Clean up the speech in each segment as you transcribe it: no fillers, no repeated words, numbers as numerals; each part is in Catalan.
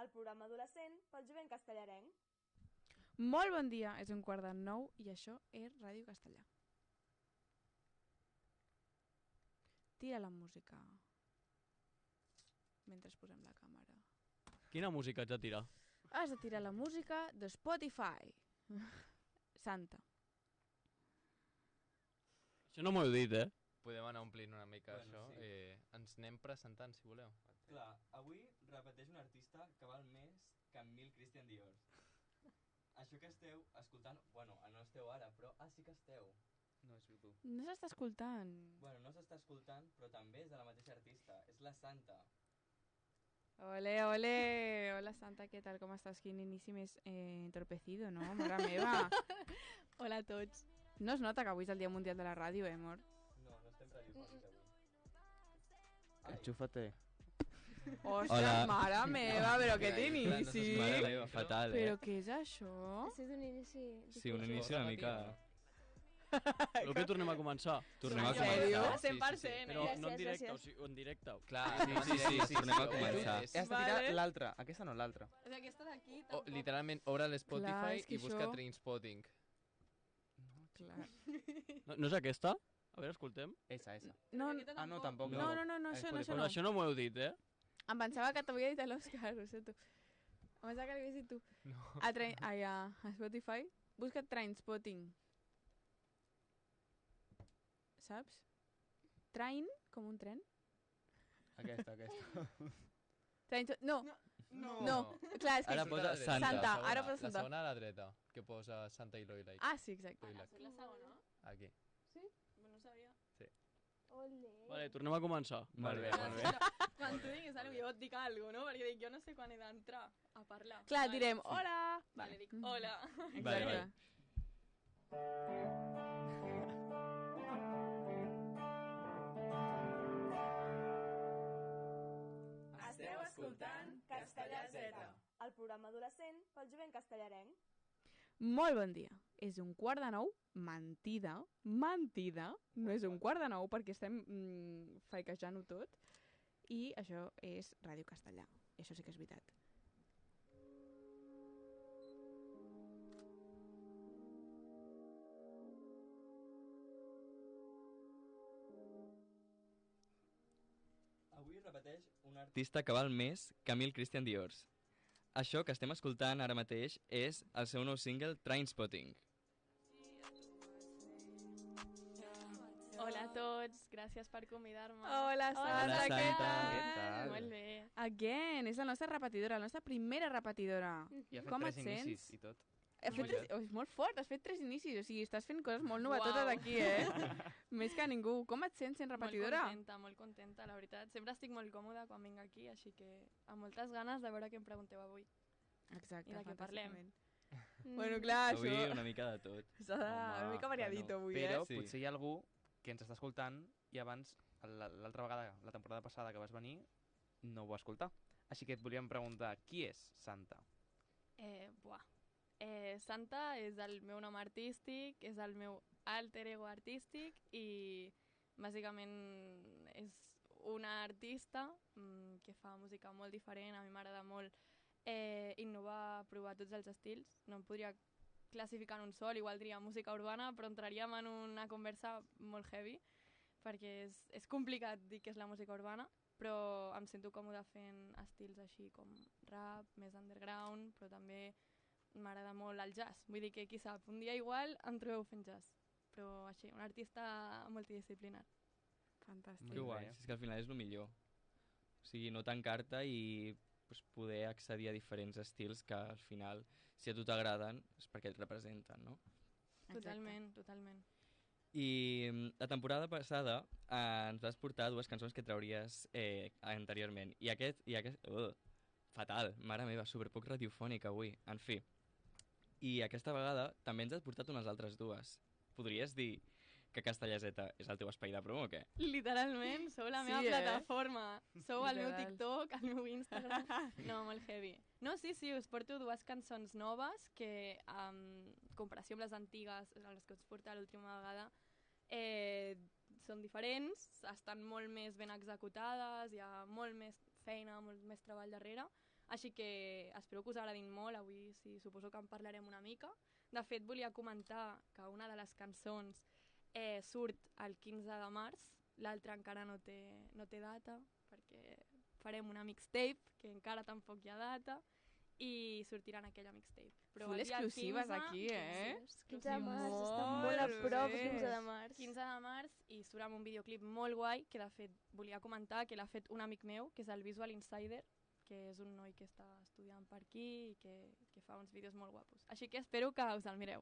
el programa adolescent pel jovent castellarenc. Molt bon dia, és 8:45 i això és Ràdio Castellà. Tira la música mentre posem la càmera. Quina música ets de tirar? Has de tirar la música de Spotify. Santa. Això no m'ho heu dit, Podem anar omplint una mica això. Sí. Ens anem presentant, si voleu. Clar, avui repeteix un artista que val més que 1000 Christian Dior. Això que esteu escoltant, bueno, no esteu ara, però sí que esteu. No és tu. No s'està escoltant. Bueno, no s'està escoltant, però també és de la mateixa artista, és la Santa. Ole, ole. Hola, Santa, què tal? Com estàs? Quin inici més entorpecido, no? Mare meva. Hola a tots. No es nota que avui és el Dia Mundial de la Ràdio, amor? No estem radiofònics avui. Enxúfate. Ostres, Hola. mare meva, però què t'inici? Mare meva, fatal, Però què és això? Això és un inici... Sí, un inici una mica... Voleu que tornem a començar? Tornem a En sèrio? començar. 100%, Però gràcies, no en directe, gràcies. o sigui, en directe. Clar, Sí, tornem a començar. És- Has de tirar l'altra, aquesta no l'altra. O sigui, aquesta d'aquí O, tampoc... literalment, obre Clar, l'Spotify és que i busca això- Trainspotting. Clar. No és aquesta? A veure, escoltem. Esa. No, Ah, no, tampoc. no, això no, això Però no. això no m'ho heu dit, Em pensava que t'havia dit a l'Òscar, ho sé tu. Em pensava que l'havies dit tu. No. A Spotify, busca Trainspotting. Saps? Train, com un tren. Aquesta. No, clar, és que... Ara posa Santa. Santa, ara posa La Santa. segona a la dreta, que posa Santa i Loilac. Ah, sí, exacte. Soc la segona? Aquí. Sí? No ho sabia. Sí. Ole. Vale, tornem a començar. Molt bé. Quan tu diguis alguna cosa, jo et dic alguna cosa, no? Perquè dic, jo no sé quan he d'entrar a parlar. Clar, Vale. direm, hola! Vale, dic, hola. Exacte. Esteu escoltant Castellà Z, el programa adolescent pel jovent castellarenc. Molt bon dia. És 8:45. Mentida. No és 8:45 perquè estem faiquejant-ho tot. I això és Ràdio Castellà. I això sí que és veritat. Avui repeteix un artista que val més que 1000 Christian Diors. Això que estem escoltant ara mateix és el seu nou single Trainspotting. Hola a tots, gràcies per convidar-me. Hola, Santa, Hola, què Santa. tal? Què tal? Molt bé. Again, és la nostra repetidora, la nostra primera repetidora. I ha fet Com 3 et inicis sents? i tot. He fet és molt fort, has fet 3 inicis, o sigui, estàs fent coses molt novatotes Uau. aquí, Més que ningú. Com et sents sent repetidora? Molt contenta, la veritat. Sempre estic molt còmoda quan vinc aquí, així que amb moltes ganes de veure què em pregunteu avui. Exacte, I de què parlem. fantàsticament. Bueno, clar, Avui això... una mica de tot. S'ha de... Una mica variadito avui, Però Sí. potser hi ha algú que ens està escoltant i abans, l'altra vegada, la temporada passada que vas venir, no ho va escoltar. Així que et volíem preguntar, qui és Santa? Santa és el meu nom artístic, és el meu alter ego artístic i bàsicament és una artista que fa música molt diferent. A mi m'agrada molt innovar, provar tots els estils. No em podria classificar en un sol, igual diria música urbana, però entraríem en una conversa molt heavy perquè és complicat dir que és la música urbana, però em sento còmode fent estils així com rap, més underground, però també m'agrada molt el jazz. Vull dir que, qui sap, un dia igual em trobeu fent jazz. Però així, un artista multidisciplinar. Fantàstic. Que guai, és que al final és el millor. O sigui, no tancar-te i pues, poder accedir a diferents estils que al final, si a tu t'agraden, és perquè et representen, no? Totalment, totalment. I la temporada passada ens vas portar 2 cançons que trauries anteriorment. I aquest fatal, mare meva, superpoc radiofònic avui. En fi. I aquesta vegada també ens has portat unes altres 2. Podries dir que Castellà Z és el teu espai de promo o què? Literalment, sou la meva Sí, plataforma. Sou el meu Literal. TikTok, el meu Instagram. No, molt heavy. No, sí, us porto 2 cançons noves que, en comparació amb les antigues, les que us porta l'última vegada, són diferents, estan molt més ben executades, hi ha molt més feina, molt més treball darrere. Així que espero que us agradin molt, avui sí, suposo que en parlarem una mica. De fet, volia comentar que una de les cançons surt el 15 de març, l'altra encara no té data, perquè farem una mixtape, que encara tampoc hi ha data, i sortirà en aquella mixtape. Però Full el dia exclusives 15, aquí, eh? 15 de març, Molt està molt a prop, bé. 15 de març. 15 de març, i surt amb un videoclip molt guai, que de fet volia comentar que l'ha fet un amic meu, que és el Visual Insider, que és un noi que està estudiant per aquí i que fa uns vídeos molt guapos. Així que espero que us el mireu.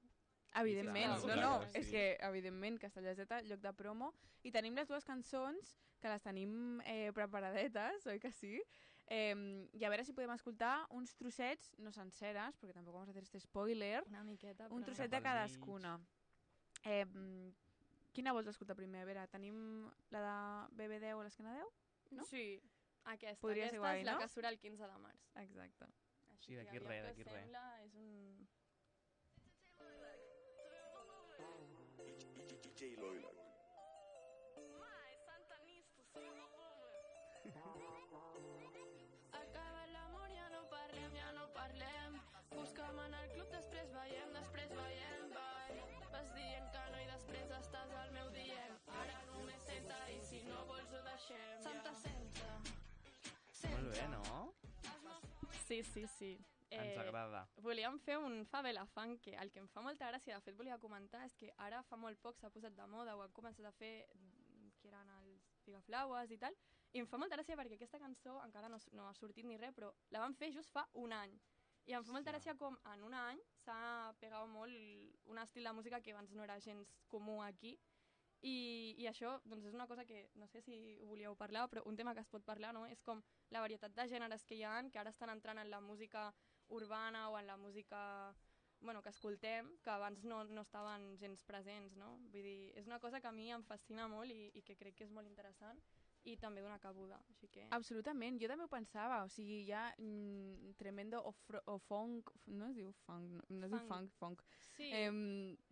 Evidentment, Sí, no, clar, no, clar, és que evidentment Castellà Z, lloc de promo, i tenim les dues cançons que les tenim preparadetes, oi que sí? I a veure si podem escoltar uns trossets, no senceres, perquè tampoc vamos a hacer este spoiler, Una miqueta, un però... trosset de cadascuna. Quina vols escoltar primer? A veure, tenim la de BB10 o l'Esquena 10? No? Sí, aquesta. Podria ser Aquesta guai, és la no? que surt el 15 de març. Exacte. Així Sí, que d'aquí aviam res, què d'aquí us res. sembla, és un... DJ Loilac. Acaba l'amor, ja no parlem. Busca'm en el club, després veiem, bye. Vas dient que no i després estàs al meu dient. Ara només senta i si no vols ho deixem. Santa senta. Molt bé, no? Sí. Ens agrada. Volíem fer un favela funk, que el que em fa molta gràcia, de fet volia comentar, és que ara fa molt poc s'ha posat de moda, o han començat a fer, que eren els Figaflaues i tal, i em fa molta gràcia perquè aquesta cançó encara no ha sortit ni res, però la van fer just fa un any. I em fa molta gràcia com en un any s'ha pegat molt un estil de música que abans no era gens comú aquí, i això doncs, és una cosa que no sé si ho volíeu parlar, però un tema que es pot parlar, no? És com la varietat de gèneres que hi ha, que ara estan entrant en la música urbana o en la música que escoltem, que abans no estaven gens presents, no? Vull dir, és una cosa que a mi em fascina molt i que crec que és molt interessant i també dona cabuda, així que... Absolutament, jo també ho pensava, o sigui, hi ha tremendo o funk, no es diu funk, no es diu funk, Sí.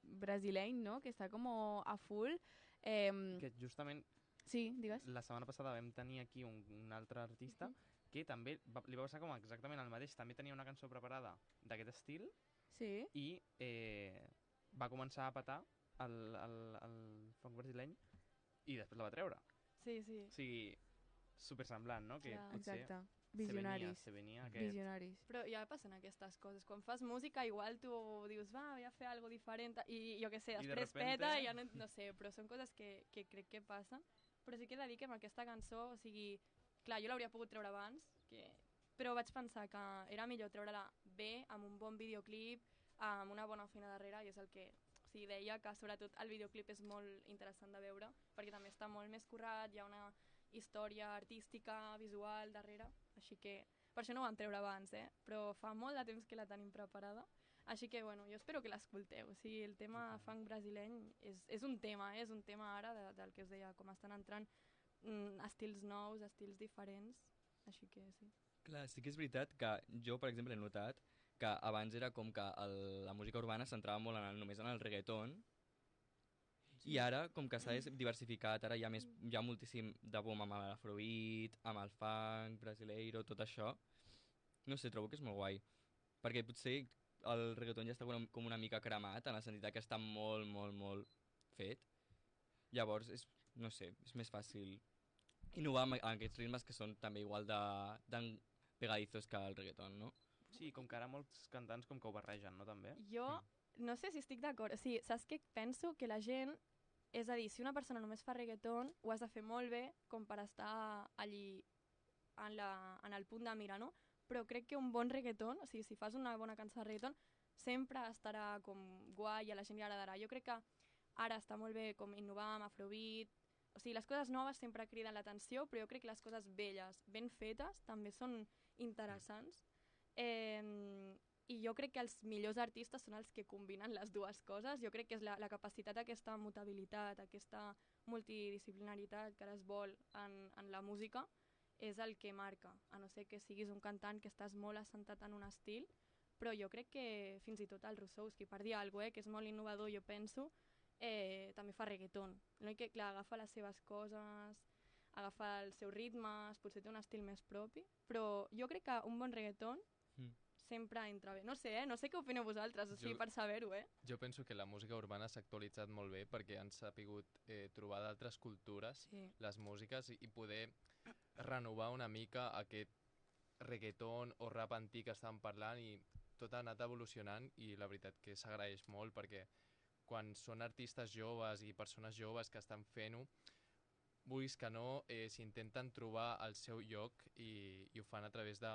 brasileny, no?, que està com a full. Que justament Sí, digues. la setmana passada vam tenir aquí un altre artista que també li va passar com exactament el mateix. També tenia una cançó preparada d'aquest estil Sí. i va començar a petar el funk brasileny i després la va treure. Sí. O sigui, super semblant, no? Que Clar. potser Exacte. Visionaris. se venia aquest... Visionaris. Però ja passen aquestes coses. Quan fas música, igual tu dius, voy a fer algo diferent, i jo què sé, I de després repente- peta, i ja no sé, però són coses que crec que passen. Però sí que he de dir que amb aquesta cançó, o sigui, clar, jo l'hauria pogut treure abans, però vaig pensar que era millor treure-la bé, amb un bon videoclip, amb una bona feina darrere, i és el que... O sigui, deia que sobretot el videoclip és molt interessant de veure, perquè també està molt més currat, hi ha una història artística, visual darrere, així que per això no ho vam treure abans, però fa molt de temps que la tenim preparada, així que bueno, jo espero que l'escolteu. O sigui, el tema funk brasileny és un tema ara del que us deia, com estan entrant estils nous, estils diferents, així que sí. Clar, sí que és veritat que jo, per exemple, he notat que abans era com que la música urbana s'entrava molt només en el reggaeton, i ara, com que s'ha diversificat, ara hi ha moltíssim de boom amb l'afrobeat, amb el funk, brasileiro, tot això. No sé, trobo que és molt guai. Perquè potser el reggaeton ja està com una mica cremat, en el sentit que està molt, molt, molt fet. Llavors, no sé, és més fàcil innovar amb aquests ritmes que són també igual de pegadizos que el reggaeton, no? Sí, com que ara molts cantants com que ho barregen, no, també? Jo no sé si estic d'acord. O sigui, saps què penso? Que la gent... És a dir, si una persona només fa reggaeton, ho has de fer molt bé com per estar allí en el punt de mira, no? Però crec que un bon reggaeton, o sigui, si fas una bona cançó de reggaeton, sempre estarà com guai i a la gent li agradarà. Jo crec que ara està molt bé com innovar amb afrobeat. O sigui, les coses noves sempre criden l'atenció, però jo crec que les coses velles, ben fetes, també són interessants. I jo crec que els millors artistes són els que combinen les dues coses. Jo crec que és la capacitat d'aquesta mutabilitat, aquesta multidisciplinaritat que ara es vol en la música, és el que marca, a no ser que siguis un cantant que estàs molt assentat en un estil, però jo crec que fins i tot el Rossowski, per dir alguna cosa, que és molt innovador, jo penso, també fa reggaeton. No? I que, clar, agafa les seves coses, agafa els seus ritmes, potser té un estil més propi, però jo crec que un bon reggaeton sempre entra bé. No sé, no sé què opineu vosaltres, o sigui, per saber-ho, Jo penso que la música urbana s'ha actualitzat molt bé perquè han sapigut trobar d'altres cultures, les músiques, i poder renovar una mica aquest reggaeton o rap antic que estàvem parlant, i tot ha anat evolucionant, i la veritat que s'agraeix molt perquè quan són artistes joves i persones joves que estan fent-ho, vulguis que no, s'intenten trobar el seu lloc i ho fan a través de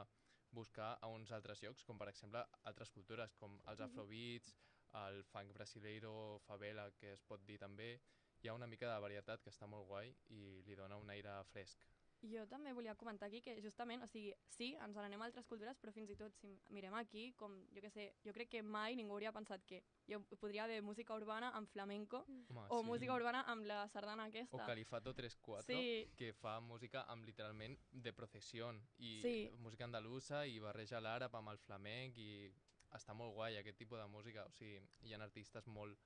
buscar a uns altres llocs, com per exemple altres cultures, com els afrobeats, el funk brasileiro, favela, que es pot dir també. Hi ha una mica de varietat que està molt guai i li dona un aire fresc. Jo també volia comentar aquí que justament, o sigui, sí, ens n'anem a altres cultures, però fins i tot si mirem aquí, com, jo què sé, jo crec que mai ningú hauria pensat que podria haver música urbana amb flamenco o música urbana amb la sardana aquesta. O Califato 3-4, que fa música amb literalment de processió i música andalusa i barreja l'àrab amb el flamenc i està molt guai aquest tipus de música, o sigui, hi ha artistes molt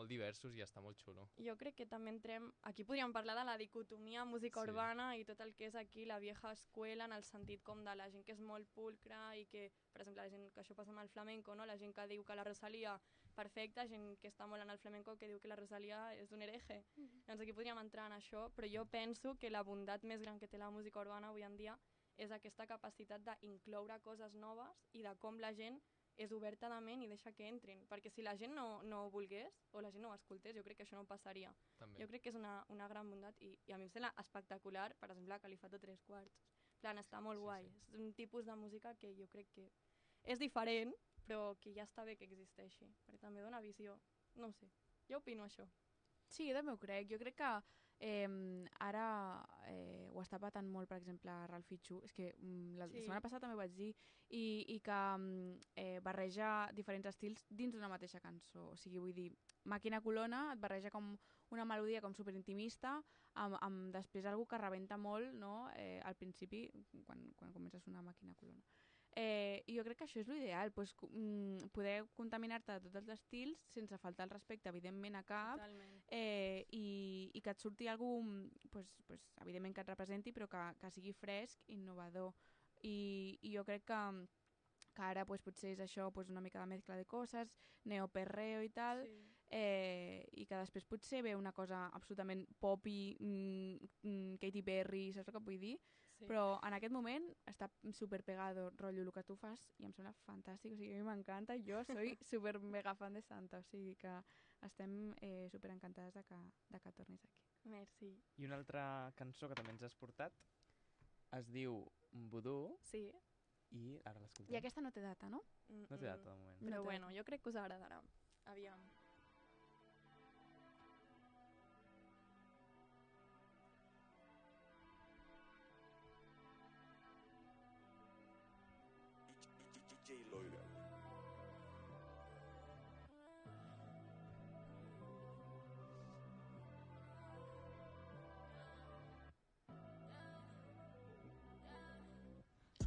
diversos i està molt xulo. Jo crec que també entrem... Aquí podríem parlar de la dicotomia música urbana i tot el que és aquí la vieja escuela, en el sentit com de la gent que és molt pulcra i que, per exemple, la gent que això passa amb el flamenco, no? La gent que diu que la Rosalía perfecta, gent que està molt en el flamenco que diu que la Rosalía és un hereje. Doncs aquí podríem entrar en això, però jo penso que la bondat més gran que té la música urbana avui en dia és aquesta capacitat d'incloure coses noves i de com la gent és oberta de ment i deixa que entrin, perquè si la gent no ho volgués o la gent no ho escoltés, jo crec que això no passaria. També. Jo crec que és una gran bondat i a mi em sembla espectacular, per exemple, Califato 3/4. Plan, està molt guai. És un tipus de música que jo crec que és diferent, però que ja està bé que existeixi, perquè també dona visió. No ho sé, jo opino això. Sí, jo també ho crec. Jo crec que ara ho està patant molt, per exemple, Ralph Fichu. És que la setmana passada també ho vaig dir, i que barreja diferents estils dins d'una mateixa cançó. O sigui, vull dir, Màquina Colona et barreja com una melodia com superintimista amb després algú que rebenta molt, no? Al principi, quan comença a sonar Màquina Colona. I jo crec que això és l'ideal, pues, poder contaminar-te de tots els estils sense faltar el respecte, evidentment, a cap, i que et surti algú, pues, evidentment que et representi, però que sigui fresc, innovador. I jo crec que ara pues, potser és això, pues, una mica de mescla de coses, neoperreo i tal, i que després potser ve una cosa absolutament popi, Katy Perry, saps el que vull dir? Però en aquest moment està super pegado, rotllo, el que tu fas, i em sembla fantàstic, o sigui, a mi m'encanta, jo soy super mega fan de Santa, o sigui que estem super encantades de que tornis aquí. Merci. I una altra cançó que també ens has portat es diu Voodoo. Sí. I ara l'escoltem. I aquesta no té data, no? No té data, de moment. Però bueno, jo crec que us agradarà. Aviam. DJ Loira.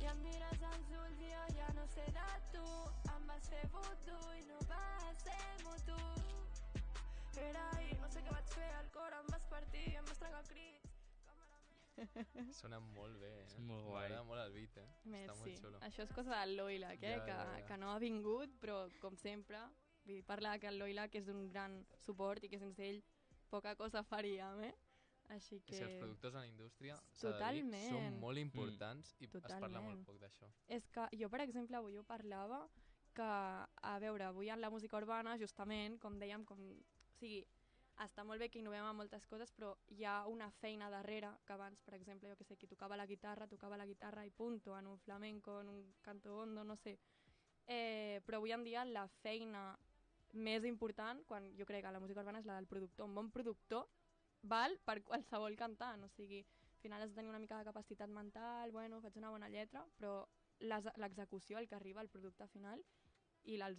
I em mires als ulls i jo ja no sé de tu. Em vas fer voodoo i no va ser mutu. Era ahir, no sé què vaig fer, el cor em vas partir i em vas tregar crits. Sona molt bé, És molt guai. M'agrada molt el beat, Està molt xulo. Això és cosa del Loilac, que no ha vingut, però com sempre, vull dir, parla que el Loilac és d'un gran suport i que sense ell poca cosa faríem, Així que... I si els productors en la indústria, s'ha de dir, són molt importants i es parla molt poc d'això. És que jo, per exemple, avui ho parlava, que, a veure, avui en la música urbana, justament, com dèiem, o sigui, està molt bé que innovem en moltes coses, però hi ha una feina darrere, que abans, per exemple, jo que sé, qui tocava la guitarra i punto, en un flamenco, en un canto hondo, no sé. Però avui en dia la feina més important, quan jo crec que la música urbana és la del productor. Un bon productor val per qualsevol cantant, o sigui, al final has de tenir una mica de capacitat mental, bueno, faig una bona lletra, però l'execució, el que arriba al producte final, i el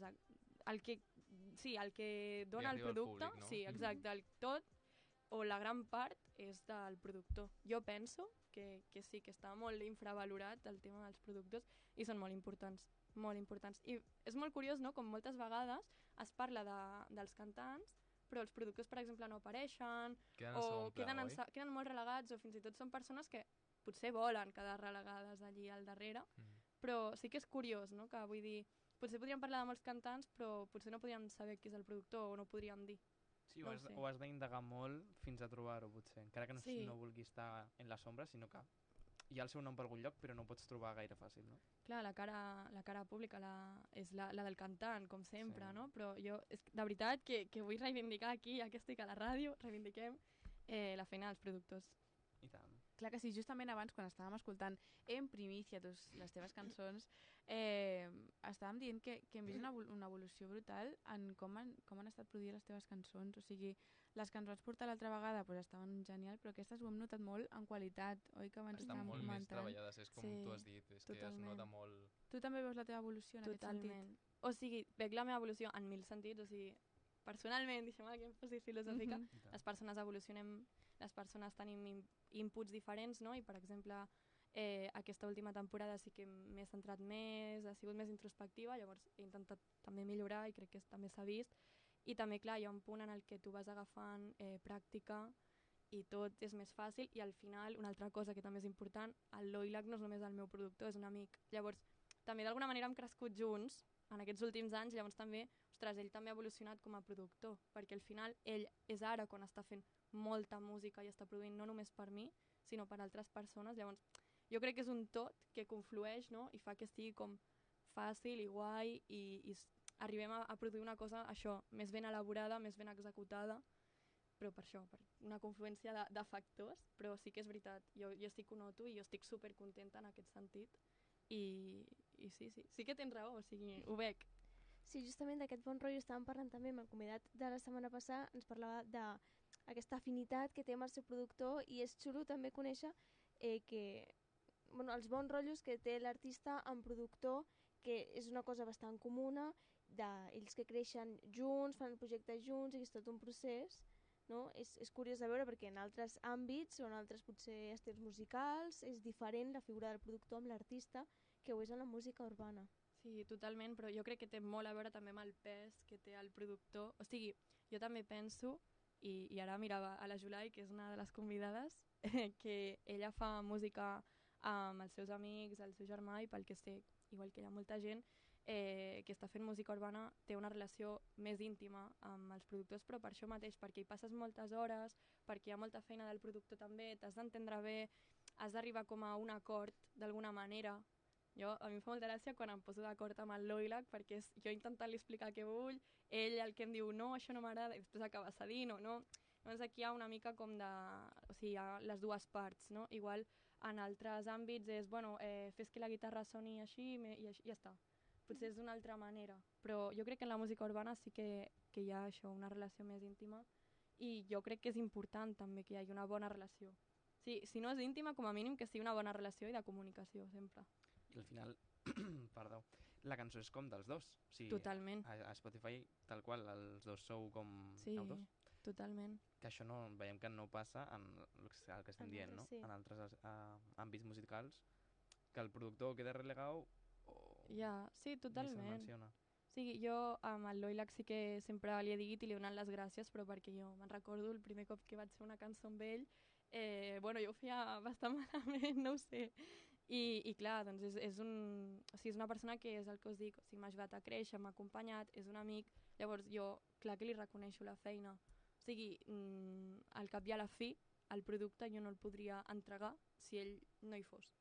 que dona el producte, públic, no? Sí, exacte, el tot o la gran part és del productor. Jo penso que sí, que està molt infravalorat el tema dels productors i són molt importants, molt importants. I és molt curiós, no?, com moltes vegades es parla dels cantants però els productors, per exemple, no apareixen, Queden en segon pla, oi? queden molt relegats, o fins i tot són persones que potser volen quedar relegades allí al darrere, però sí que és curiós, no?, que vull dir, potser podríem parlar de molts cantants, però potser no podríem saber qui és el productor o no podríem dir. Sí, No o ho has, sé. o has d'indagar molt fins a trobar-ho, potser. Encara que no, Sí. no vulgui estar en la sombra, sinó que hi ha el seu nom per algun lloc, però no ho pots trobar gaire fàcil, no? Clar, la cara pública és la del cantant, com sempre, Sí. no? Però jo, de veritat, que vull reivindicar aquí, ja que estic a la ràdio, reivindiquem la feina dels productors. I tant. Clar que sí, justament abans, quan estàvem escoltant en primícia les teves cançons, estàvem dient que hem vist una evolució brutal en com han estat produïdes les teves cançons. O sigui, les que ens vas portar l'altra vegada pues, estaven genial, però aquestes ho hem notat molt en qualitat, oi? Que abans Estan estàvem molt més comentant. treballades, és com Sí, tu has dit, és que es totalment. nota molt... Tu també veus la teva evolució en aquest sentit? O sigui, veig la meva evolució en mil sentits, o sigui, personalment, deixem que em posi filosòfica, les persones evolucionem, les persones tenim inputs diferents, no? I per exemple, aquesta última temporada sí que m'he centrat més, ha sigut més introspectiva, llavors he intentat també millorar i crec que també s'ha vist. I també, clar, hi ha un punt en el que tu vas agafant pràctica i tot és més fàcil i al final, una altra cosa que també és important, el Loilac no és només el meu productor, és un amic. Llavors, també d'alguna manera hem crescut junts en aquests últims anys, llavors també, ostres, ell també ha evolucionat com a productor, perquè al final ell és ara quan està fent molta música i està produint no només per mi, sinó per altres persones, llavors jo crec que és un tot que conflueix, no?, i fa que estigui com fàcil i guai i arribem a produir una cosa, això, més ben elaborada, més ben executada, però per això, per una confluència de factors, però sí que és veritat, jo sí que ho noto i jo estic supercontenta en aquest sentit i sí que tens raó, o sigui, ho veig. Sí, justament d'aquest bon rotllo estàvem parlant també amb el convidat de la setmana passada, ens parlava d'aquesta afinitat que té amb el seu productor i és xulo també conèixer que els bons rotllos que té l'artista amb productor, que és una cosa bastant comuna, d'ells que creixen junts, fan el projecte junts i és tot un procés, no? És curiós de veure perquè en altres àmbits o en altres potser estils musicals és diferent la figura del productor amb l'artista que ho és en la música urbana. Sí, totalment, però jo crec que té molt a veure també amb el pes que té el productor. O sigui, jo també penso, i ara mirava a la Julai, que és una de les convidades, que ella fa música amb els seus amics, el seu germà, i pel que sé, igual que hi ha molta gent que està fent música urbana, té una relació més íntima amb els productors, però per això mateix, perquè hi passes moltes hores, perquè hi ha molta feina del productor també, t'has d'entendre bé, has d'arribar com a un acord d'alguna manera. A mi em fa molta gràcia quan em poso d'acord amb el Loilac, perquè és jo intentant-li explicar què vull, ell el que em diu no, això no m'agrada, i després acaba cedint o no. Llavors aquí hi ha una mica com de... O sigui, hi ha les dues parts, no? Igual en altres àmbits és, bueno, fes que la guitarra soni així i ja està. Potser és d'una altra manera, però jo crec que en la música urbana sí que hi ha això, una relació més íntima, i jo crec que és important també que hi hagi una bona relació. Sí, si no és íntima, com a mínim que sigui una bona relació i de comunicació, sempre. I al final, perdó, la cançó és com dels dos. O sigui, totalment. A Spotify, tal qual, els dos sou com sí, autors. Totalment. Que això no, veiem que no passa en el que estem dient, no? Sí. En altres àmbits musicals, que el productor queda relegat o sí, totalment. ni se'l menciona. Sí, jo amb el Loilac sí que sempre li he dit i li he donat les gràcies, però perquè jo me'n recordo el primer cop que vaig fer una cançó amb ell, jo ho feia bastant malament, no ho sé. I clar, doncs és una persona que és el que us dic, o sigui, m'ha ajudat a créixer, m'ha acompanyat, és un amic, llavors jo clar que li reconeixo la feina. O sigui, al cap i a la fi, el producte jo no el podria entregar si ell no hi fos.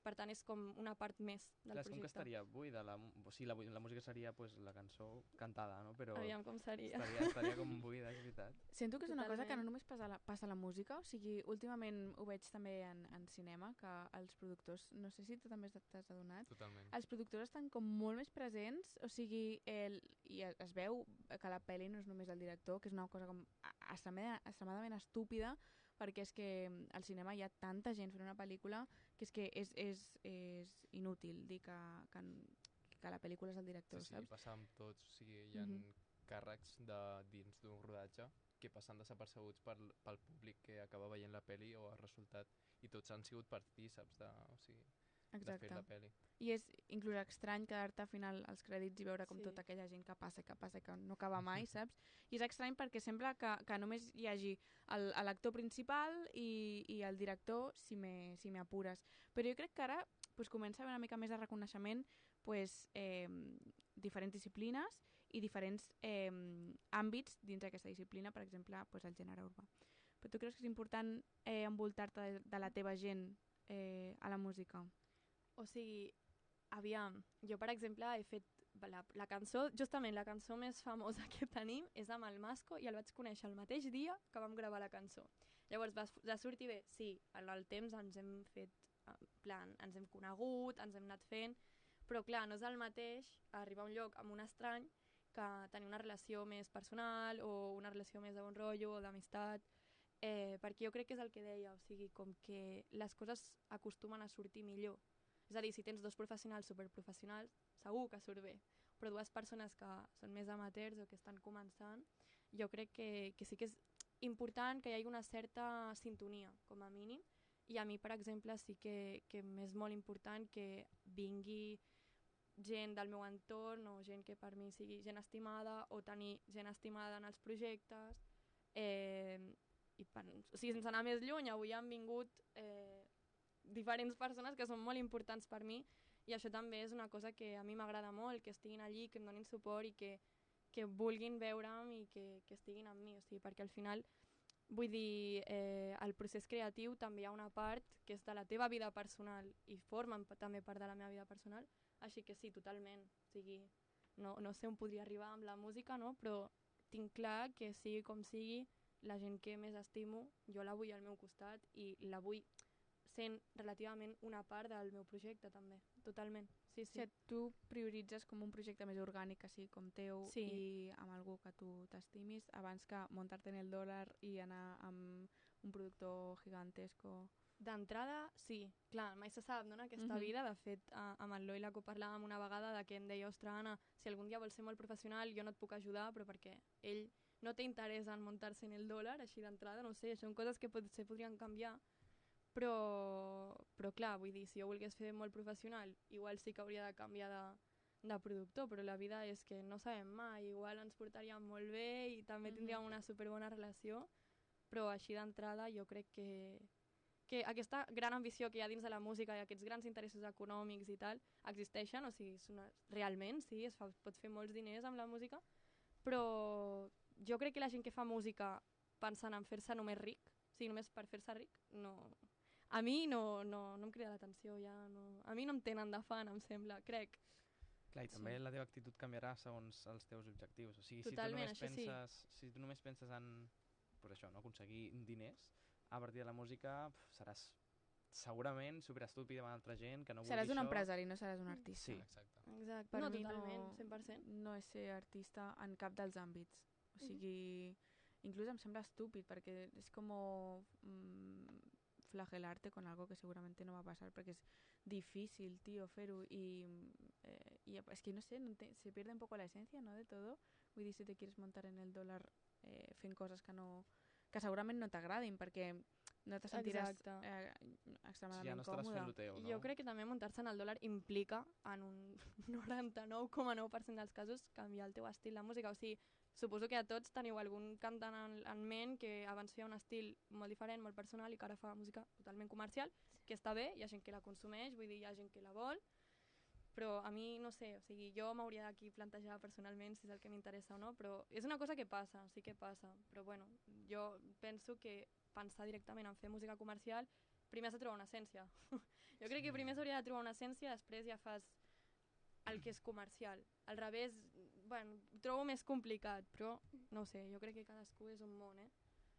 Per tant, és com una part més del projecte. És com que estaria buida, o sigui, la música seria pues, la cançó cantada, no? Però aviam com seria. Estaria com buida, és veritat. Sento que és una cosa que no només passa a la música, o sigui, últimament ho veig també en cinema, que els productors, no sé si tu també t'has adonat, Totalment. Els productors estan com molt més presents, o sigui, i es veu que la pel·li no és només el director, que és una cosa com extremadament estúpida, perquè és que al cinema hi ha tanta gent fent una pel·lícula que és inútil dir que la pel·lícula és el director, saps? Sí, passa amb tots, o sigui, hi ha càrrecs dins d'un rodatge que passen desapercebuts pel públic que acaba veient la pel·li o el resultat, i tots han sigut per ti, saps? O sigui, de fer Exacte. la pel·li. I és inclús estrany quedar-te al final als crèdits i veure com Sí. tota aquella gent que passa, que no acaba mai, saps? I és estrany perquè sembla que només hi hagi l'actor principal i el director, si m'apures. Però jo crec que ara pues, comença a haver una mica més de reconeixement pues, diferents disciplines i diferents àmbits dins d'aquesta disciplina, per exemple, pues, el gènere urbà. Però tu creus que és important envoltar-te de la teva gent a la música? O sigui, aviam, jo per exemple he fet la cançó, justament la cançó més famosa que tenim és amb el Masco i el vaig conèixer el mateix dia que vam gravar la cançó. Llavors va sortir bé, sí, en el temps ens hem fet, en plan, ens hem conegut, ens hem anat fent, però clar, no és el mateix arribar a un lloc amb un estrany que tenir una relació més personal o una relació més de bon rotllo o d'amistat, perquè jo crec que és el que deia, o sigui, com que les coses acostumen a sortir millor. És a dir, si tens dos professionals superprofessionals, segur que surt bé, però dues persones que són més amateurs o que estan començant, jo crec que sí que és important que hi hagi una certa sintonia, com a mínim, i a mi, per exemple, sí que m'és molt important que vingui gent del meu entorn o gent que per mi sigui gent estimada o tenir gent estimada en els projectes, o sigui, sense anar més lluny, avui han vingut diferents persones que són molt importants per mi i això també és una cosa que a mi m'agrada molt, que estiguin allí, que em donin suport i que vulguin veure'm i que estiguin amb mi, o sigui, perquè al final, vull dir, el procés creatiu també hi ha una part que és de la teva vida personal i formen també part de la meva vida personal, així que sí, totalment, o sigui, no sé on podria arribar amb la música, no? Però tinc clar que sigui com sigui, la gent que més estimo, jo la vull al meu costat i la vull sent relativament una part del meu projecte també, totalment. Sí, O sigui, tu prioritzes com un projecte més orgànic, així com teu, Sí. i amb algú que tu t'estimis, abans que muntar-te en el dòlar i anar amb un productor gigantesco. D'entrada, sí. Clar, mai se sap, no?, en aquesta vida. De fet, amb el Loila que ho parlàvem una vegada, de que em deia, ostres, Anna, si algun dia vols ser molt professional, jo no et puc ajudar, però perquè ell no té interès en muntar-se en el dòlar, així d'entrada, no sé, són coses que potser podrien canviar, però clar, vull dir, si jo volgués fer molt professional, igual sí que hauria de canviar de productor, però la vida és que no sabem mai, igual ens portaríem molt bé i també tindríem una superbona relació, però així d'entrada jo crec que aquesta gran ambició que hi ha dins de la música i aquests grans interessos econòmics i tal, existeixen, o sigui, realment, sí, pot fer molts diners amb la música, però jo crec que la gent que fa música pensant en fer-se només ric, o sigui, només per fer-se ric, no... A mi no em crida l'atenció, ja no... A mi no em tenen de fan, em sembla, crec. Clar, i també la teva actitud canviarà segons els teus objectius. O sigui, Totalment, si tu només penses en pues això, no? Aconseguir diners, a partir de la música seràs segurament superestúpid amb altra gent que no vulgui Seràs un això. empresari, no seràs un artista. Sí. Exacte. Per No, mi totalment, 100%. no és ser artista en cap dels àmbits. O sigui, inclús em sembla estúpid, perquè és com flagelarte con algo que seguramente no va a pasar, porque es difícil, tío, fer-ho, y es que no sé, se pierde un poco la esencia, ¿no?, de todo. Vull dir, si te quieres montar en el dòlar fent coses que segurament no t'agradin, perquè no te sentiràs extremadament ja no estaràs còmode. fent lo teu, no? Jo crec que també muntar-se en el dòlar implica, en un 99,9% dels casos, canviar el teu estil de música. O sigui, suposo que a tots teniu algun cantant en ment que abans feia un estil molt diferent, molt personal, i que ara fa música totalment comercial, que està bé, hi ha gent que la consumeix, vull dir, hi ha gent que la vol, però a mi, no sé, o sigui, jo m'hauria d'aquí plantejar personalment si és el que m'interessa o no, però és una cosa que passa, sí que passa, però bueno, jo penso que pensar directament en fer música comercial, primer has de trobar una essència. Jo crec que primer s'hauria de trobar una essència, després ja fas el que és comercial. Al revés, bueno, ho trobo més complicat, però no ho sé, jo crec que cadascú és un món,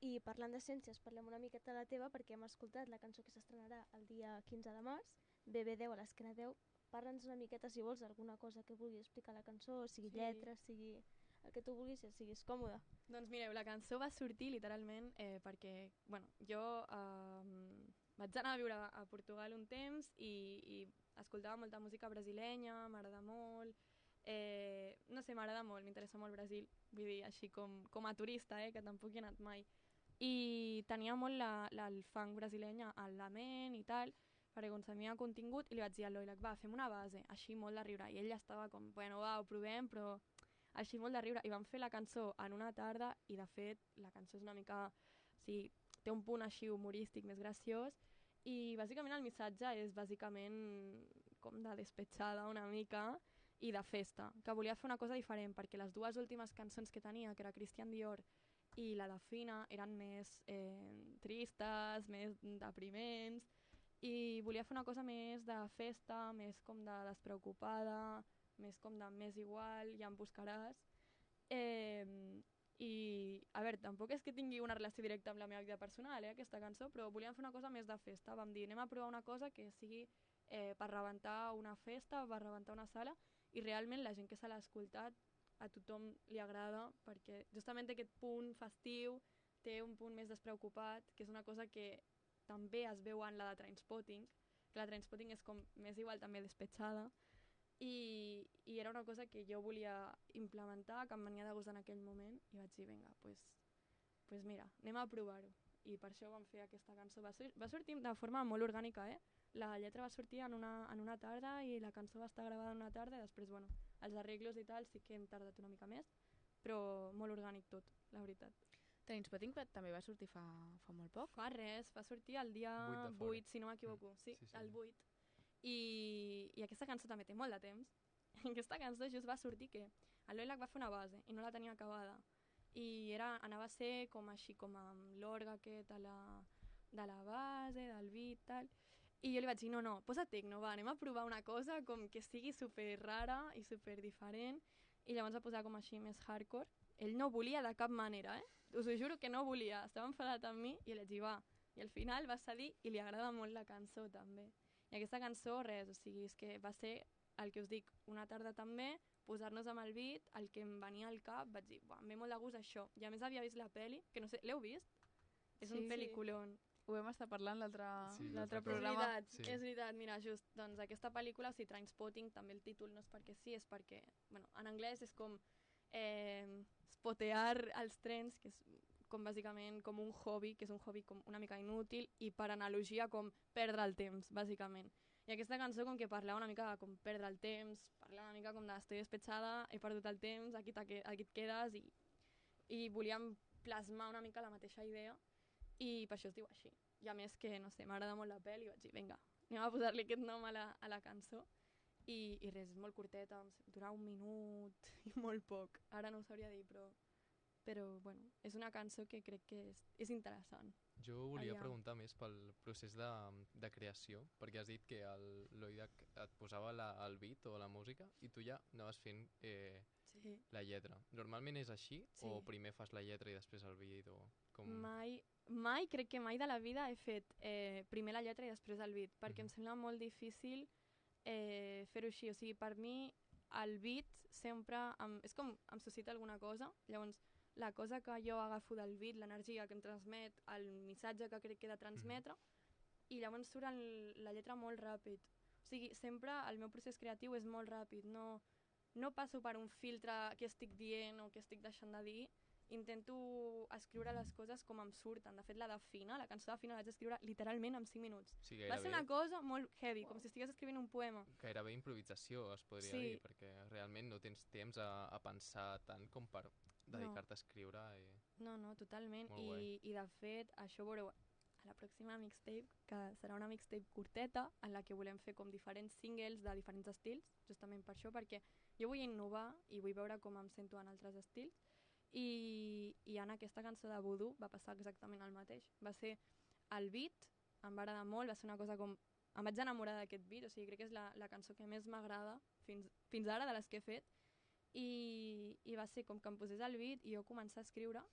I parlant d'essències, parlem una miqueta de la teva, perquè hem escoltat la cançó que s'estrenarà el dia 15 de març, BB10 a l'esquena 10. Parla'ns una miqueta, si vols, alguna cosa que vulgui explicar la cançó, sigui lletra, sigui el que tu vulguis, siguis còmode. Doncs mireu, la cançó va sortir literalment perquè, bueno, jo vaig anar a viure a Portugal un temps i escoltava molta música brasilenya, m'agrada molt, no sé, m'agrada molt, m'interessa molt Brasil, vull dir, així com a turista, que tampoc hi he anat mai. I tenia molt el funk brasileny a la ment i tal, perquè consumia contingut, i li vaig dir a l'Oilac, va, fem una base, així molt de riure. I ell ja estava com, bueno, va, ho provem, però així molt de riure. I vam fer la cançó en una tarda, i de fet, la cançó és una mica... O sigui, té un punt així humorístic, més graciós, i bàsicament el missatge és bàsicament com de despetxada una mica i de festa, que volia fer una cosa diferent, perquè les dues últimes cançons que tenia, que era Christian Dior i la de Fina, eren més tristes, més depriments, i volia fer una cosa més de festa, més com de despreocupada, més com de més igual, ja em buscaràs. I, a veure, tampoc és que tingui una relació directa amb la meva vida personal, aquesta cançó, però volíem fer una cosa més de festa. Vam dir, anem a provar una cosa que sigui per rebentar una festa, per rebentar una sala, i realment la gent que se l'ha escoltat a tothom li agrada, perquè justament té aquest punt festiu, té un punt més despreocupat, que és una cosa que també es veu en la de Trainspotting, que la Trainspotting és com més igual també despetxada, i era una cosa que jo volia implementar, que em venia de gust en aquell moment, i vaig dir, vinga, pues mira, anem a provar-ho. I per això vam fer aquesta cançó. Va sortir de forma molt orgànica, La lletra va sortir en una tarda i la cançó va estar gravada en una tarda, i després, bueno, els arreglos i tal sí que hem tardat una mica més, però molt orgànic tot, la veritat. Trainspotting també va sortir fa molt poc? Fa res, va sortir el dia 8, si no m'equivoco. Sí, el 8. I aquesta cançó també té molt de temps. Aquesta cançó just va sortir que el Loilac va fer una base i no la tenia acabada. I anava a ser com així, com amb l'orgue aquest de la base, del beat, tal. I jo li vaig dir, no, posa tecno, va, anem a provar una cosa com que sigui super rara i super diferent. I llavors va posar com així més hardcore. Ell no volia de cap manera, us ho juro que no volia, estava enfadat amb mi, i li vaig dir, va. I al final va cedir i li agrada molt la cançó també. I aquesta cançó, res, o sigui, és que va ser el que us dic, una tarda també, posar-nos amb el beat, el que em venia al cap, vaig dir, em ve molt de gust això. I a més havia vist la peli, que no sé, l'heu vist? És un pel·liculón. Ho vam estar parlant l'altre programa. És veritat, mira, just, doncs aquesta pel·lícula, o sigui, Trainspotting, també el títol no és perquè sí, és perquè, bueno, en anglès és com spotear els trens, que és com bàsicament com un hobby, que és un hobby com una mica inútil, i per analogia com perdre el temps, bàsicament. I aquesta cançó com que parlava una mica com perdre el temps, parlava una mica com de estoy despetxada, he perdut el temps, aquí et quedes, i volíem plasmar una mica la mateixa idea, i per això es diu així. I a més que, no sé, m'agrada molt la pel·li, i vaig dir, vinga, anem a posar-li aquest nom a la cançó. I res, és molt curteta, dura 1 minut i molt poc. Ara no ho sabria dir, però bueno, és una cançó que crec que és interessant. Jo volia preguntar més pel procés de creació, perquè has dit que l'Oilac et posava el beat o la música i tu ja anaves fent la lletra. Normalment és així o primer fas la lletra i després el beat? Mai, crec que mai de la vida he fet primer la lletra i després el beat, perquè em sembla molt difícil fer-ho així. O sigui, per mi el beat sempre és com em suscita alguna cosa, llavors la cosa que jo agafo del beat, l'energia que em transmet, el missatge que crec que he de transmetre, i llavors surt la lletra molt ràpid. O sigui, sempre el meu procés creatiu és molt ràpid, no passo per un filtre que estic dient o que estic deixant de dir, intento escriure les coses com em surten. De fet, la de Fina, la cançó de Fina, la vaig escriure literalment en 5 minuts. Sí, va ser una cosa molt heavy, com si estigués escrivint un poema. Gairebé improvisació, es podria dir, perquè realment no tens temps a pensar tant com per dedicar-te a escriure. No, totalment. I de fet, això veureu a la pròxima mixtape, que serà una mixtape curteta, en la que volem fer com diferents singles de diferents estils, justament per això, perquè jo vull innovar i vull veure com em sento en altres estils. I en aquesta cançó de Voodoo va passar exactament el mateix. Va ser el beat, em va agradar molt, va ser una cosa com... Em vaig enamorar d'aquest beat, o sigui, crec que és la cançó que més m'agrada fins ara de les que he fet, i va ser com que em posés el beat i jo començar a escriure